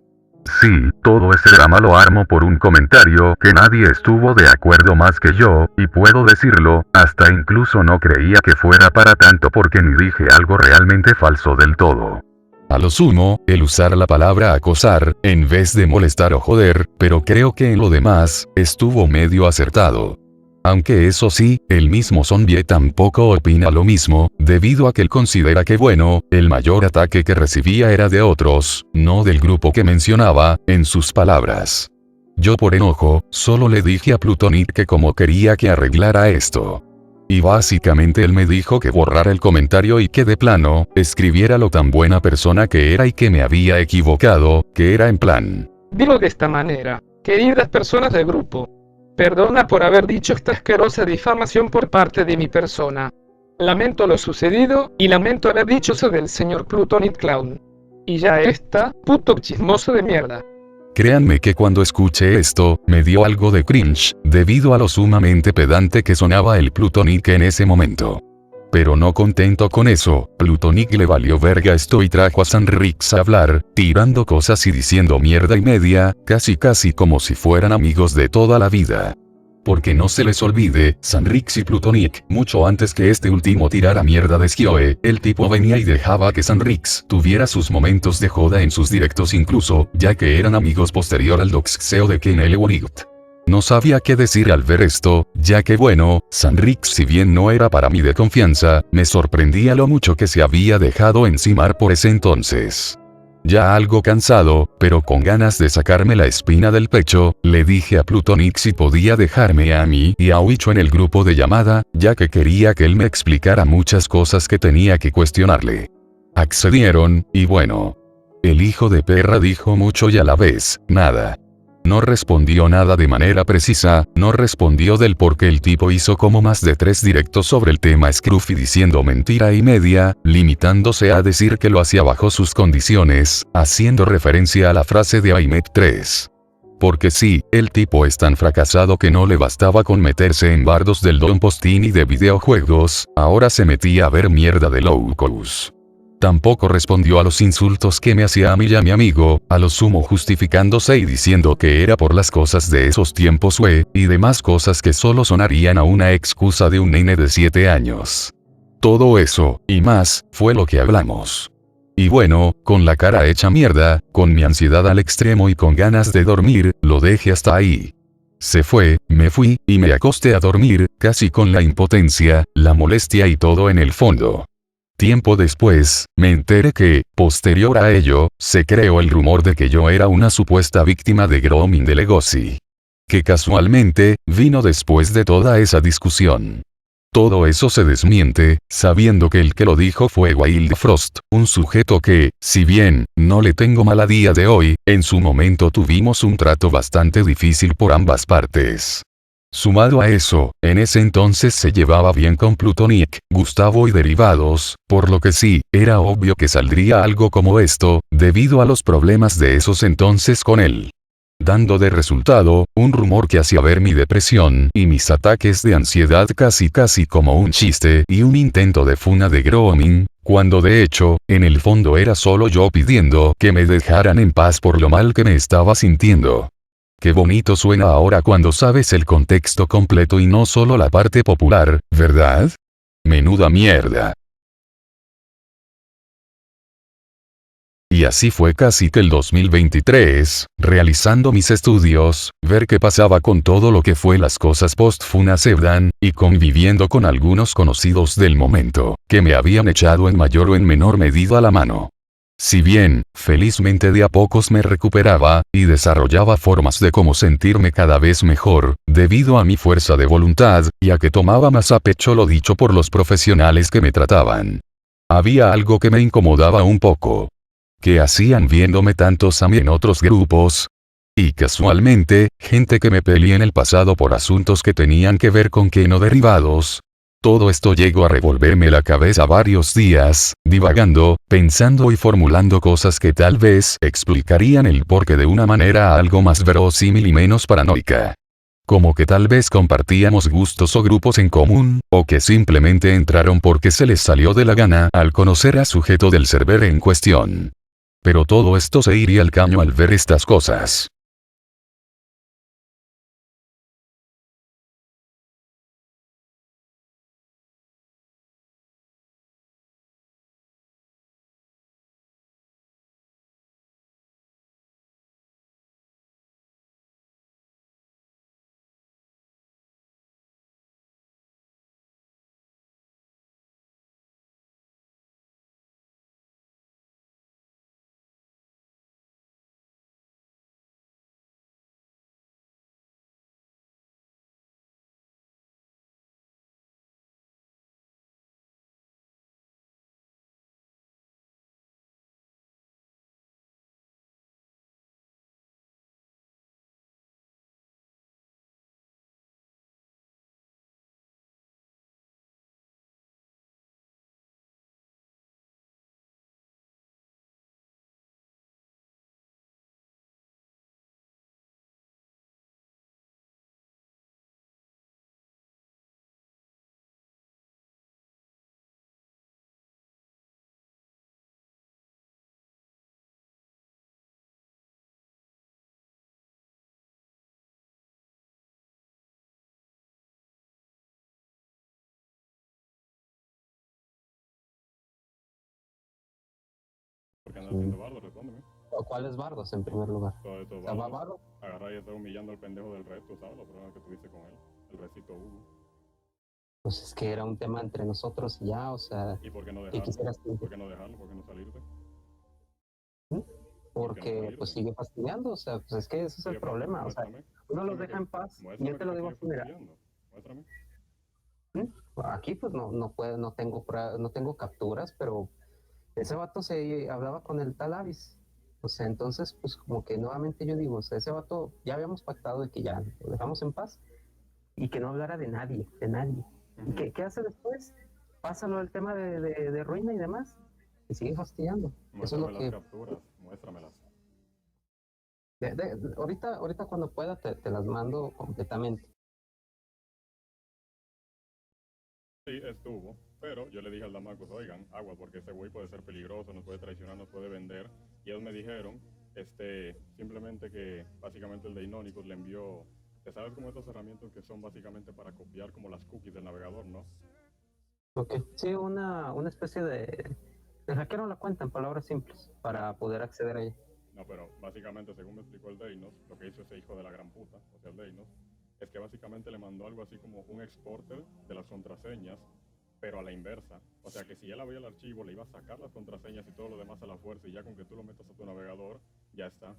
Sí, todo ese drama lo armo por un comentario que nadie estuvo de acuerdo más que yo, y puedo decirlo, hasta incluso no creía que fuera para tanto porque ni dije algo realmente falso del todo. A lo sumo, el usar la palabra acosar, en vez de molestar o joder, pero creo que en lo demás, estuvo medio acertado. Aunque eso sí, el mismo Zombie tampoco opina lo mismo, debido a que él considera que bueno, el mayor ataque que recibía era de otros, no del grupo que mencionaba, en sus palabras. Yo por enojo, solo le dije a Plutonic que como quería que arreglara esto. Y básicamente él me dijo que borrara el comentario y que de plano, escribiera lo tan buena persona que era y que me había equivocado, que era en plan. Dilo de esta manera, queridas personas del grupo. Perdona por haber dicho esta asquerosa difamación por parte de mi persona. Lamento lo sucedido, y lamento haber dicho eso del señor Plutonic Clown. Y ya está, puto chismoso de mierda. Créanme que cuando escuché esto, me dio algo de cringe, debido a lo sumamente pedante que sonaba el Plutonic en ese momento. Pero no contento con eso, Plutonic le valió verga esto y trajo a Sanrix a hablar, tirando cosas y diciendo mierda y media, casi como si fueran amigos de toda la vida. Porque no se les olvide, Sanrix y Plutonic, mucho antes que este último tirara mierda de Skioe, el tipo venía y dejaba que Sanrix tuviera sus momentos de joda en sus directos incluso, ya que eran amigos posterior al doxxeo de Ken Elewonigot. No sabía qué decir al ver esto, ya que bueno, Sanrix si bien no era para mí de confianza, me sorprendía lo mucho que se había dejado encimar por ese entonces. Ya algo cansado, pero con ganas de sacarme la espina del pecho, le dije a Plutonic si podía dejarme a mí y a Wicho en el grupo de llamada, ya que quería que él me explicara muchas cosas que tenía que cuestionarle. Accedieron, y bueno. El hijo de perra dijo mucho y a la vez, nada. No respondió nada de manera precisa, no respondió del por qué el tipo hizo como más de 3 directos sobre el tema Scruffy diciendo mentira y media, limitándose a decir que lo hacía bajo sus condiciones, haciendo referencia a la frase de Aimet 3. Porque sí, el tipo es tan fracasado que no le bastaba con meterse en bardos del Don Postín y de videojuegos, ahora se metía a ver mierda de Lowcous. Tampoco respondió a los insultos que me hacía a mí y a mi amigo, a lo sumo justificándose y diciendo que era por las cosas de esos tiempos y demás cosas que solo sonarían a una excusa de un nene de 7 años. Todo eso, y más, fue lo que hablamos. Y bueno, con la cara hecha mierda, con mi ansiedad al extremo y con ganas de dormir, lo dejé hasta ahí. Se fue, me fui, y me acosté a dormir, casi con la impotencia, la molestia y todo en el fondo. Tiempo después, me enteré que, posterior a ello, se creó el rumor de que yo era una supuesta víctima de grooming de Legoshi. Que casualmente, vino después de toda esa discusión. Todo eso se desmiente, sabiendo que el que lo dijo fue Wild Frost, un sujeto que, si bien, no le tengo mal a día de hoy, en su momento tuvimos un trato bastante difícil por ambas partes. Sumado a eso, en ese entonces se llevaba bien con Plutonic, Gustavo y derivados, por lo que sí, era obvio que saldría algo como esto, debido a los problemas de esos entonces con él. Dando de resultado, un rumor que hacía ver mi depresión y mis ataques de ansiedad casi como un chiste y un intento de funa de grooming, cuando de hecho, en el fondo era solo yo pidiendo que me dejaran en paz por lo mal que me estaba sintiendo. Qué bonito suena ahora cuando sabes el contexto completo y no solo la parte popular, ¿verdad? Menuda mierda. Y así fue casi que el 2023, realizando mis estudios, ver qué pasaba con todo lo que fue las cosas post-Funa Sevdan, y conviviendo con algunos conocidos del momento, que me habían echado en mayor o en menor medida la mano. Si bien, felizmente de a pocos me recuperaba, y desarrollaba formas de cómo sentirme cada vez mejor, debido a mi fuerza de voluntad, y a que tomaba más a pecho lo dicho por los profesionales que me trataban. Había algo que me incomodaba un poco. ¿Qué hacían viéndome tantos a mí en otros grupos? Y casualmente, gente que me peleé en el pasado por asuntos que tenían que ver con que no derivados. Todo esto llegó a revolverme la cabeza varios días, divagando, pensando y formulando cosas que tal vez explicarían el porqué de una manera algo más verosímil y menos paranoica. Como que tal vez compartíamos gustos o grupos en común, o que simplemente entraron porque se les salió de la gana al conocer al sujeto del server en cuestión. Pero todo esto se iría al caño al ver estas cosas. Porque andas haciendo bardo, respóndeme. ¿Cuáles bardos en primer lugar? Todo estos O sea, ¿va bardos. bardo? Agarrar y estar humillando al pendejo del resto, ¿sabes? Los problemas que tuviste con él. El recito Hugo. Pues es que era un tema entre nosotros y ya, o sea, ¿Y por qué no ¿qué dejarlo? quisieras tú? ¿Por qué no dejarlo? ¿Por qué no salirte? Porque pues sigue fastidiando, o sea, pues es que ese es el problema, o sea, uno los deja en paz y yo te lo digo así, mira. Muéstrame. Aquí pues no puedo, no tengo capturas, pero ese vato se hablaba con el tal Avis. O sea, entonces, pues como que nuevamente yo digo, o sea, ese vato ya habíamos pactado de que ya lo dejamos en paz y que no hablara de nadie, de nadie. ¿Y qué hace después? Pásalo el tema de ruina y demás, y sigue fastidiando. Eso es lo que... las capturas, muéstramelas. Ahorita cuando pueda te las mando completamente. Sí, estuvo, pero yo le dije al Damacos, oigan, agua, porque ese güey puede ser peligroso, nos puede traicionar, nos puede vender. Y ellos me dijeron, simplemente que básicamente el de Inonicus le envió, ¿te sabes como estas herramientas que son básicamente para copiar como las cookies del navegador, no? Ok, sí, una especie de hackearon la cuenta en palabras simples para poder acceder a ella. No, pero básicamente, según me explicó el Deinos, lo que hizo ese hijo de la gran puta, o sea, el Deinos, es que básicamente le mandó algo así como un exporter de las contraseñas, pero a la inversa. O sea, que si él abría el archivo, le iba a sacar las contraseñas y todo lo demás a la fuerza, y ya con que tú lo metas a tu navegador, ya está.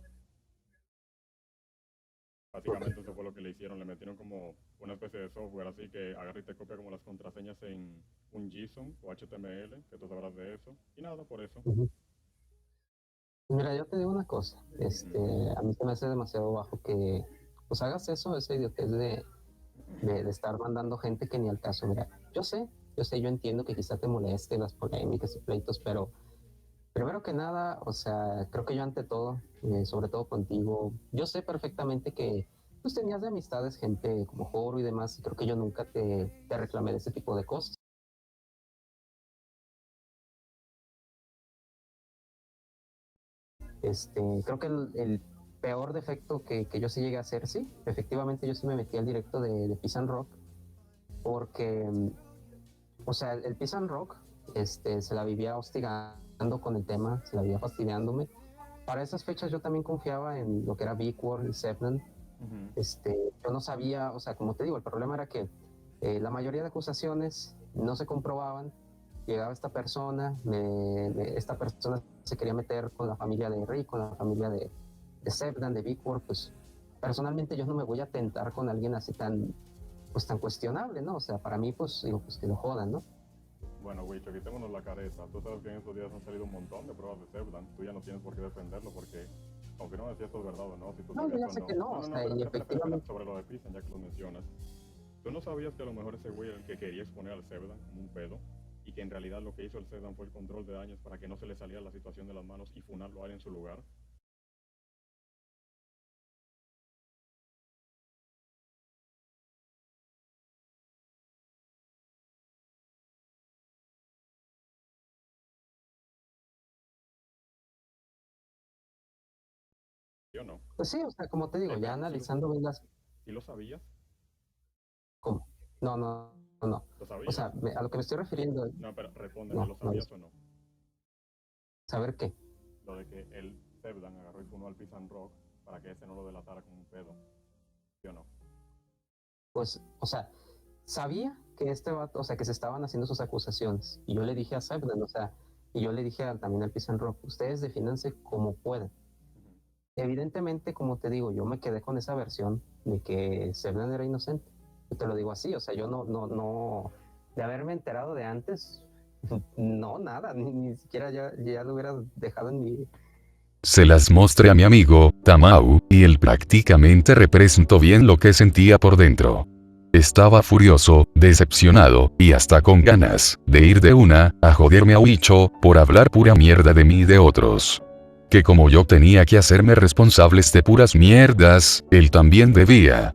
Básicamente eso fue lo que le hicieron, le metieron como una especie de software así que agarra y te copia como las contraseñas en un JSON o HTML, que tú sabrás de eso, y nada, por eso. Mira, yo te digo una cosa, a mí se me hace demasiado bajo que pues hagas eso, esa idiotez de estar mandando gente que ni al caso. Mira, yo entiendo que quizá te moleste las polémicas y pleitos, pero primero que nada, o sea, creo que yo ante todo, sobre todo contigo, yo sé perfectamente que pues tenías de amistades gente como Joro y demás, y creo que yo nunca te reclamé de ese tipo de cosas. Creo que el peor defecto que yo sí llegué a hacer, sí, efectivamente yo sí me metí al directo de Peace and Rock, porque, o sea, el Peace and Rock, se la vivía hostigando con el tema, se la vivía fastidiándome. Para esas fechas yo también confiaba en lo que era Big World y Zepnan. Yo no sabía, o sea, como te digo, el problema era que la mayoría de acusaciones no se comprobaban. Llegaba esta persona se quería meter con la familia de Rick, con la familia de Zepdan, de Big World. Pues personalmente yo no me voy a tentar con alguien así tan cuestionable, ¿no? O sea, para mí, pues digo, pues que lo jodan, ¿no? Bueno, Wicho, quitémonos la cabeza. Tú sabes que en estos días han salido un montón de pruebas de Zepdan. Tú ya no tienes por qué defenderlo porque, aunque no si esto es verdad o no, si tú no, yo ya sé que no, o sea, y efectivamente... Sobre lo de Pisan, ya que lo mencionas. ¿Tú no sabías que a lo mejor ese güey era el que quería exponer al Zepdan como un pedo? Y que en realidad lo que hizo el Zepdan fue el control de daños para que no se le saliera la situación de las manos y funarlo a él en su lugar. ¿Sí o no? Pues sí, o sea, como te digo, ya analizando bien las... ¿Sí lo sabías? ¿Cómo? No. ¿Lo O sabías? sea, a lo que me estoy refiriendo... No, pero respóndeme, No, ¿lo sabías o no? ¿Saber qué? Lo de que el Zebdan agarró y funó al Pisan Rock para que ese no lo delatara con un pedo. ¿Sí o no? Pues, o sea, sabía que este vato, o sea, que se estaban haciendo sus acusaciones. Y yo le dije a Sebden, o sea, y yo le dije también al Pisan Rock, ustedes defínanse como puedan. Evidentemente, como te digo, yo me quedé con esa versión de que Sebden era inocente. Yo te lo digo así, o sea, yo no, de haberme enterado de antes, no, nada, ni siquiera ya lo hubiera dejado en mi... Se las mostré a mi amigo, Tamau, y él prácticamente representó bien lo que sentía por dentro. Estaba furioso, decepcionado, y hasta con ganas de ir de una a joderme a Huicho por hablar pura mierda de mí y de otros. Que como yo tenía que hacerme responsables de puras mierdas, él también debía.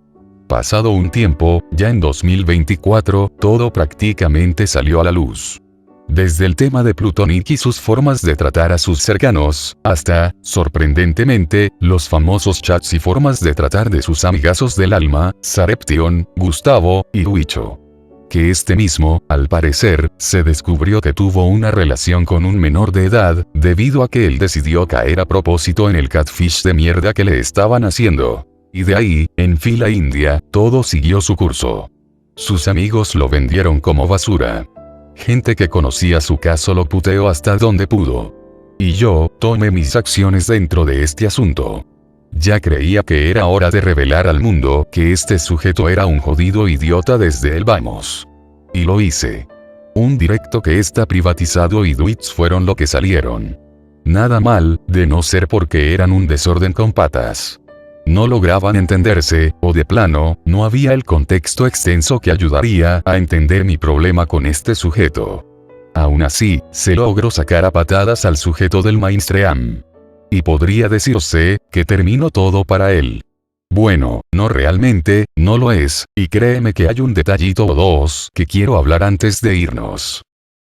Pasado un tiempo, ya en 2024, todo prácticamente salió a la luz. Desde el tema de Plutonic y sus formas de tratar a sus cercanos, hasta, sorprendentemente, los famosos chats y formas de tratar de sus amigazos del alma, Sareption, Gustavo, y Huicho. Que este mismo, al parecer, se descubrió que tuvo una relación con un menor de edad, debido a que él decidió caer a propósito en el catfish de mierda que le estaban haciendo. Y de ahí, en fila india, todo siguió su curso. Sus amigos lo vendieron como basura. Gente que conocía su caso lo puteó hasta donde pudo. Y yo, tomé mis acciones dentro de este asunto. Ya creía que era hora de revelar al mundo que este sujeto era un jodido idiota desde el vamos. Y lo hice. Un directo que está privatizado y tweets fueron lo que salieron. Nada mal, de no ser porque eran un desorden con patas. No lograban entenderse, o de plano, no había el contexto extenso que ayudaría a entender mi problema con este sujeto. Aún así, se logró sacar a patadas al sujeto del mainstream. Y podría decirse que terminó todo para él. Bueno, no realmente, no lo es, y créeme que hay un detallito o dos que quiero hablar antes de irnos.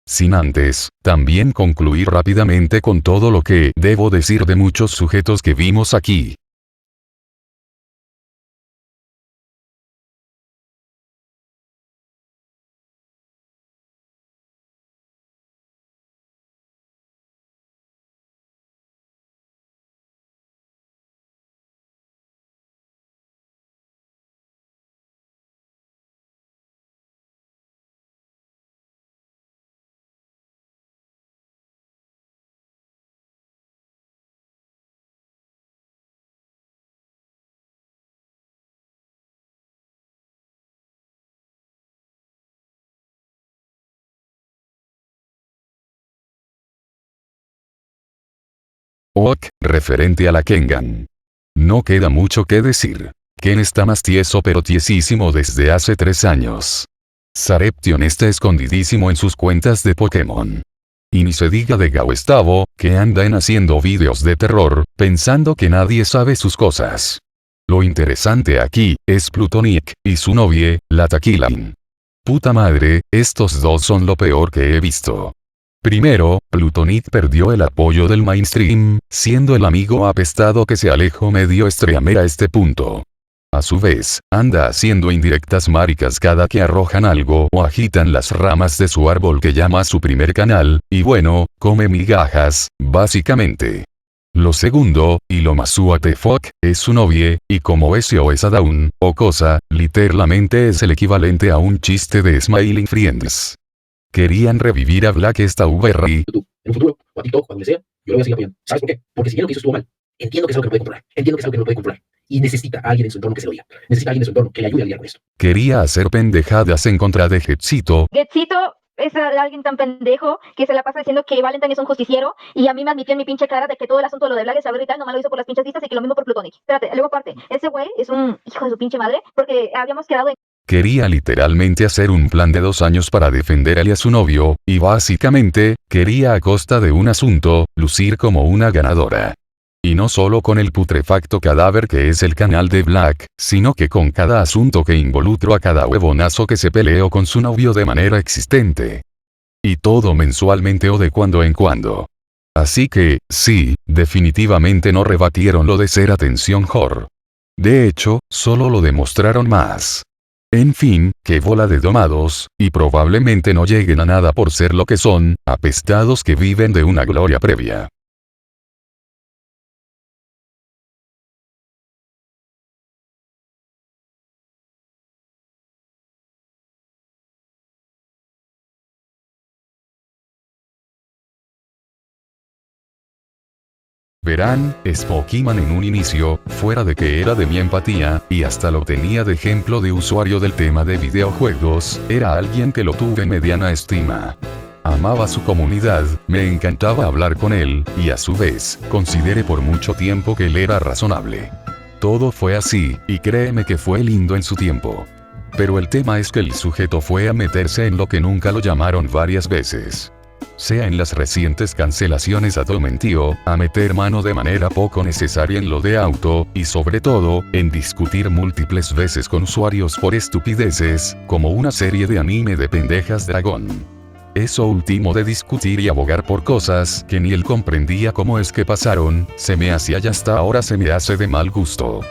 Sin antes, también concluir rápidamente con todo lo que debo decir de muchos sujetos que vimos aquí. Ok, referente a la Kengan. No queda mucho que decir. Ken está más tieso pero tiesísimo desde hace 3 años. Sareption está escondidísimo en sus cuentas de Pokémon. Y ni se diga de Gustavo, que anda en haciendo vídeos de terror, pensando que nadie sabe sus cosas. Lo interesante aquí, es Plutonic, y su novia, la Taquiline. Puta madre, estos dos son lo peor que he visto. Primero, Plutonic perdió el apoyo del mainstream, siendo el amigo apestado que se alejó medio streamer a este punto. A su vez, anda haciendo indirectas maricas cada que arrojan algo o agitan las ramas de su árbol que llama su primer canal, y bueno, come migajas, básicamente. Lo segundo, y lo más what the fuck, es su novia, y como SOS a Down, o cosa, literalmente es el equivalente a un chiste de Smiling Friends. Querían revivir a Black Strawberry. En un futuro, o a TikTok, o a donde sea, yo lo voy a seguir apoyando. ¿Sabes por qué? Porque si bien lo que hizo estuvo mal, entiendo que es algo que no puede controlar. Entiendo que es algo que no puede controlar. Y necesita a alguien en su entorno que se lo diga. Necesita a alguien en su entorno que le ayude a lidiar con esto. Quería hacer pendejadas en contra de Getsito. Getsito es alguien tan pendejo que se la pasa diciendo que Valentine es un justiciero y a mí me admitió en mi pinche cara de que todo el asunto de lo de Black Strawberry y tal nomás lo hizo por las pinches vistas y que lo mismo por Plutonic. Espérate, luego aparte, ese güey es un hijo de su pinche madre porque habíamos quedado en... Quería literalmente hacer un plan de 2 años para defender a él y a su novio, y básicamente, quería a costa de un asunto, lucir como una ganadora. Y no solo con el putrefacto cadáver que es el canal de Black, sino que con cada asunto que involucró a cada huevonazo que se peleó con su novio de manera existente. Y todo mensualmente o de cuando en cuando. Así que, sí, definitivamente no rebatieron lo de ser atención whore. De hecho, solo lo demostraron más. En fin, qué bola de domados, y probablemente no lleguen a nada por ser lo que son, apestados que viven de una gloria previa. Verán, Spookyman en un inicio, fuera de que era de mi empatía, y hasta lo tenía de ejemplo de usuario del tema de videojuegos, era alguien que lo tuve en mediana estima. Amaba su comunidad, me encantaba hablar con él, y a su vez, consideré por mucho tiempo que él era razonable. Todo fue así, y créeme que fue lindo en su tiempo. Pero el tema es que el sujeto fue a meterse en lo que nunca lo llamaron varias veces. Sea en las recientes cancelaciones a Domentio, a meter mano de manera poco necesaria en lo de auto, y sobre todo, en discutir múltiples veces con usuarios por estupideces, como una serie de anime de pendejas dragón. Eso último de discutir y abogar por cosas que ni él comprendía cómo es que pasaron, se me hacía y hasta ahora se me hace de mal gusto.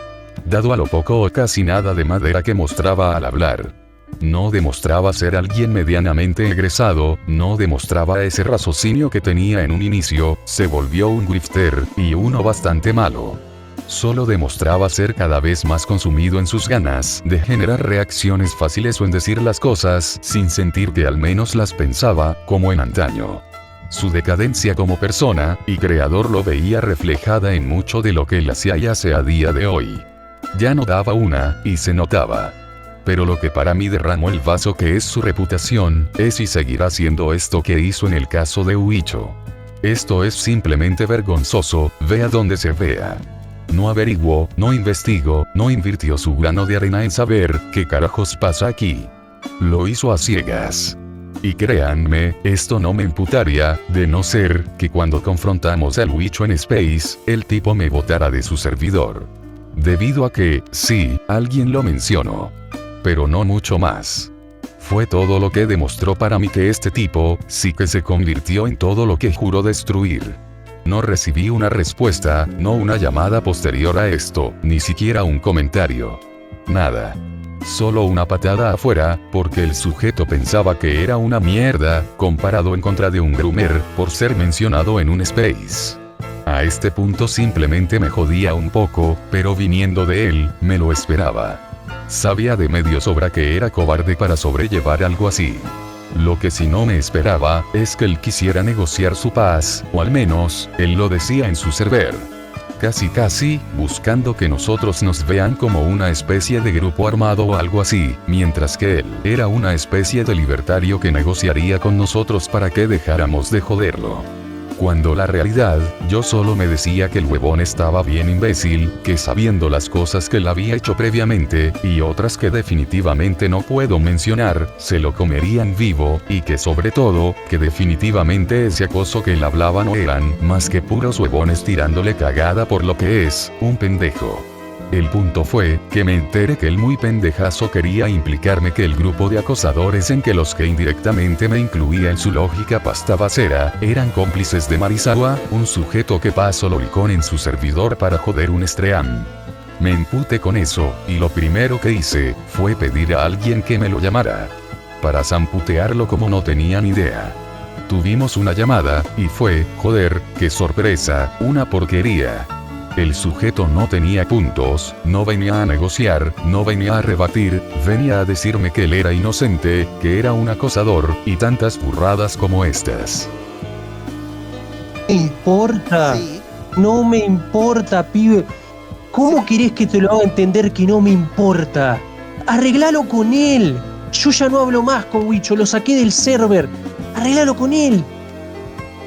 Dado a lo poco o casi nada de madera que mostraba al hablar. No demostraba ser alguien medianamente egresado, no demostraba ese raciocinio que tenía en un inicio, se volvió un grifter, y uno bastante malo. Solo demostraba ser cada vez más consumido en sus ganas de generar reacciones fáciles o en decir las cosas sin sentir que al menos las pensaba, como en antaño. Su decadencia como persona y creador lo veía reflejada en mucho de lo que él hacía y hace a día de hoy. Ya no daba una, y se notaba. Pero lo que para mí derramó el vaso que es su reputación, es y seguirá haciendo esto que hizo en el caso de Huicho. Esto es simplemente vergonzoso, vea donde se vea. No averiguó, no investigó, no invirtió su grano de arena en saber qué carajos pasa aquí. Lo hizo a ciegas. Y créanme, esto no me imputaría, de no ser que cuando confrontamos al Huicho en Space, el tipo me botara de su servidor. Debido a que, sí, alguien lo mencionó. Pero no mucho más. Fue todo lo que demostró para mí que este tipo, sí que se convirtió en todo lo que juró destruir. No recibí una respuesta, no una llamada posterior a esto, ni siquiera un comentario. Nada. Solo una patada afuera, porque el sujeto pensaba que era una mierda, comparado en contra de un groomer, por ser mencionado en un space. A este punto simplemente me jodía un poco, pero viniendo de él, me lo esperaba. Sabía de medio sobra que era cobarde para sobrellevar algo así. Lo que sí no me esperaba, es que él quisiera negociar su paz, o al menos, él lo decía en su server. Casi, buscando que nosotros nos vean como una especie de grupo armado o algo así, mientras que él era una especie de libertario que negociaría con nosotros para que dejáramos de joderlo. Cuando la realidad, yo solo me decía que el huevón estaba bien imbécil, que sabiendo las cosas que él había hecho previamente, y otras que definitivamente no puedo mencionar, se lo comerían vivo, y que sobre todo, que definitivamente ese acoso que él hablaba no eran más que puros huevones tirándole cagada por lo que es, un pendejo. El punto fue, que me enteré que el muy pendejazo quería implicarme que el grupo de acosadores en que los que indirectamente me incluía en su lógica pasta basera, eran cómplices de Marizawa, un sujeto que pasó lolicón en su servidor para joder un stream. Me emputé con eso, y lo primero que hice, fue pedir a alguien que me lo llamara. Para zamputearlo como no tenía ni idea. Tuvimos una llamada, y fue, joder, qué sorpresa, una porquería. El sujeto no tenía puntos, no venía a negociar, no venía a rebatir, venía a decirme que él era inocente, que era un acosador, y tantas burradas como estas. ¿Me importa? Sí. No me importa, pibe. ¿Cómo querés que te lo haga entender que no me importa? Arreglalo con él. Yo ya no hablo más con Huicho, lo saqué del server. Arreglalo con él.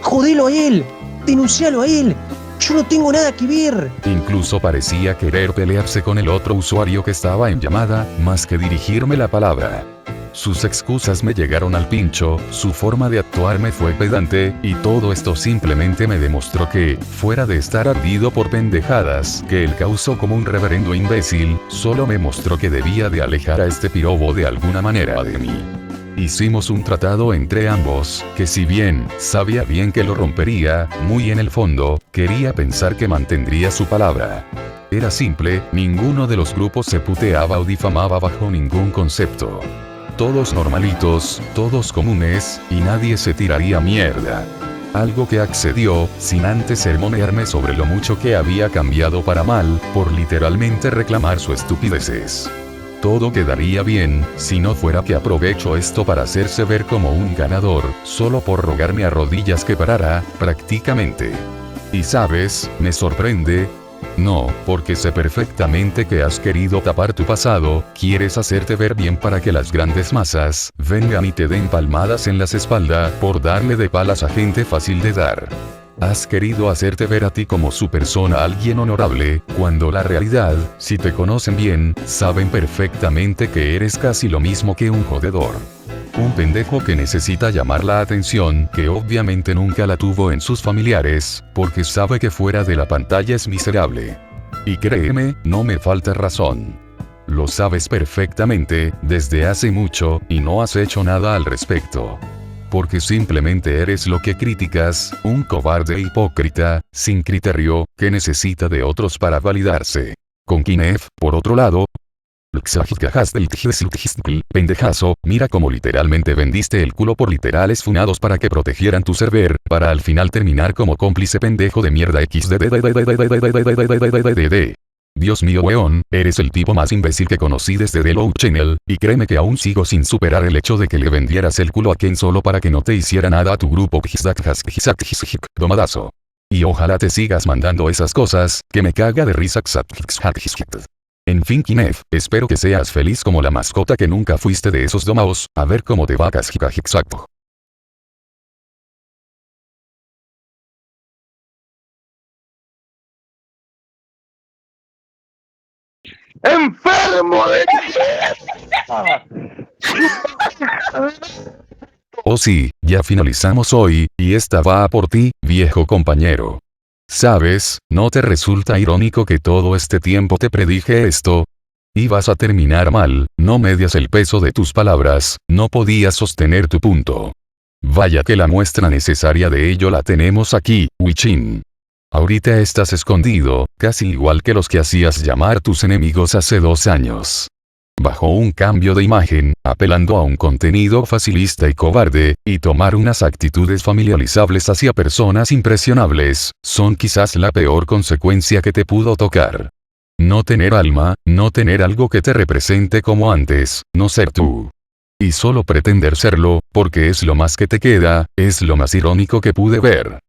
Jodelo a él. Denuncialo a él. Yo no tengo nada que ver. Incluso parecía querer pelearse con el otro usuario que estaba en llamada, más que dirigirme la palabra. Sus excusas me llegaron al pincho, su forma de actuar me fue pedante, y todo esto simplemente me demostró que, fuera de estar ardido por pendejadas que él causó como un reverendo imbécil, solo me mostró que debía de alejar a este pirobo de alguna manera de mí. Hicimos un tratado entre ambos, que si bien sabía bien que lo rompería, muy en el fondo, quería pensar que mantendría su palabra. Era simple, ninguno de los grupos se puteaba o difamaba bajo ningún concepto. Todos normalitos, todos comunes, y nadie se tiraría mierda. Algo que accedió, sin antes sermonearme sobre lo mucho que había cambiado para mal, por literalmente reclamar su estupideces. Todo quedaría bien, si no fuera que aprovecho esto para hacerse ver como un ganador, solo por rogarme a rodillas que parara, prácticamente. Y sabes, me sorprende. No, porque sé perfectamente que has querido tapar tu pasado, quieres hacerte ver bien para que las grandes masas vengan y te den palmadas en las espaldas por darle de palas a gente fácil de dar. Has querido hacerte ver a ti como su persona alguien honorable, cuando la realidad, si te conocen bien, saben perfectamente que eres casi lo mismo que un jodedor. Un pendejo que necesita llamar la atención, que obviamente nunca la tuvo en sus familiares, porque sabe que fuera de la pantalla es miserable. Y créeme, no me falta razón. Lo sabes perfectamente, desde hace mucho, y no has hecho nada al respecto. Porque simplemente eres lo que criticas, un cobarde hipócrita, sin criterio, que necesita de otros para validarse. Con Kinef, por otro lado, pendejazo, mira cómo literalmente vendiste el culo por literales funados para que protegieran tu server, para al final terminar como cómplice pendejo de mierda XD. Dios mío weón, eres el tipo más imbécil que conocí desde The Low Channel, y créeme que aún sigo sin superar el hecho de que le vendieras el culo a Ken solo para que no te hiciera nada a tu grupo domadazo. Y ojalá te sigas mandando esas cosas, que me caga de risa. En fin Kinef, espero que seas feliz como la mascota que nunca fuiste de esos domaos, a ver cómo te va exacto. ¡Enfermo de Oh sí, ya finalizamos hoy, y esta va a por ti, viejo compañero. ¿Sabes, no te resulta irónico que todo este tiempo te predije esto? Ibas a terminar mal, no medias el peso de tus palabras, no podías sostener tu punto. Vaya que la muestra necesaria de ello la tenemos aquí, Wichin. Ahorita estás escondido, casi igual que los que hacías llamar tus enemigos hace 2 años. Bajo un cambio de imagen, apelando a un contenido facilista y cobarde, y tomar unas actitudes familiarizables hacia personas impresionables, son quizás la peor consecuencia que te pudo tocar. No tener alma, no tener algo que te represente como antes, no ser tú. Y solo pretender serlo, porque es lo más que te queda, es lo más irónico que pude ver.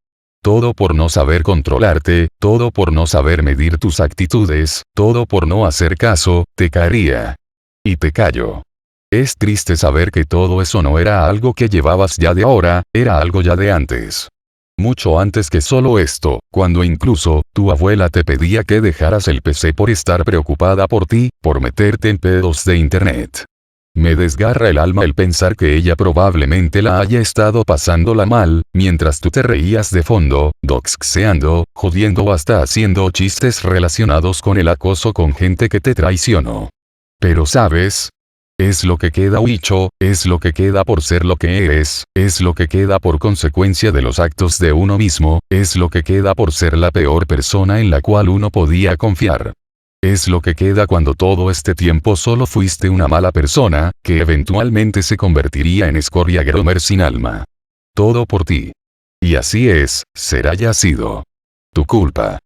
Todo por no saber controlarte, todo por no saber medir tus actitudes, todo por no hacer caso, te caería. Y te callo. Es triste saber que todo eso no era algo que llevabas ya de ahora, era algo ya de antes. Mucho antes que solo esto, cuando incluso, tu abuela te pedía que dejaras el PC por estar preocupada por ti, por meterte en pedos de internet. Me desgarra el alma el pensar que ella probablemente la haya estado pasándola mal, mientras tú te reías de fondo, doxeando, jodiendo o hasta haciendo chistes relacionados con el acoso con gente que te traicionó. Pero sabes, es lo que queda Wicho, es lo que queda por ser lo que eres, es lo que queda por consecuencia de los actos de uno mismo, es lo que queda por ser la peor persona en la cual uno podía confiar. Es lo que queda cuando todo este tiempo solo fuiste una mala persona, que eventualmente se convertiría en escoria gromer sin alma. Todo por ti. Y así es, será y ha sido tu culpa.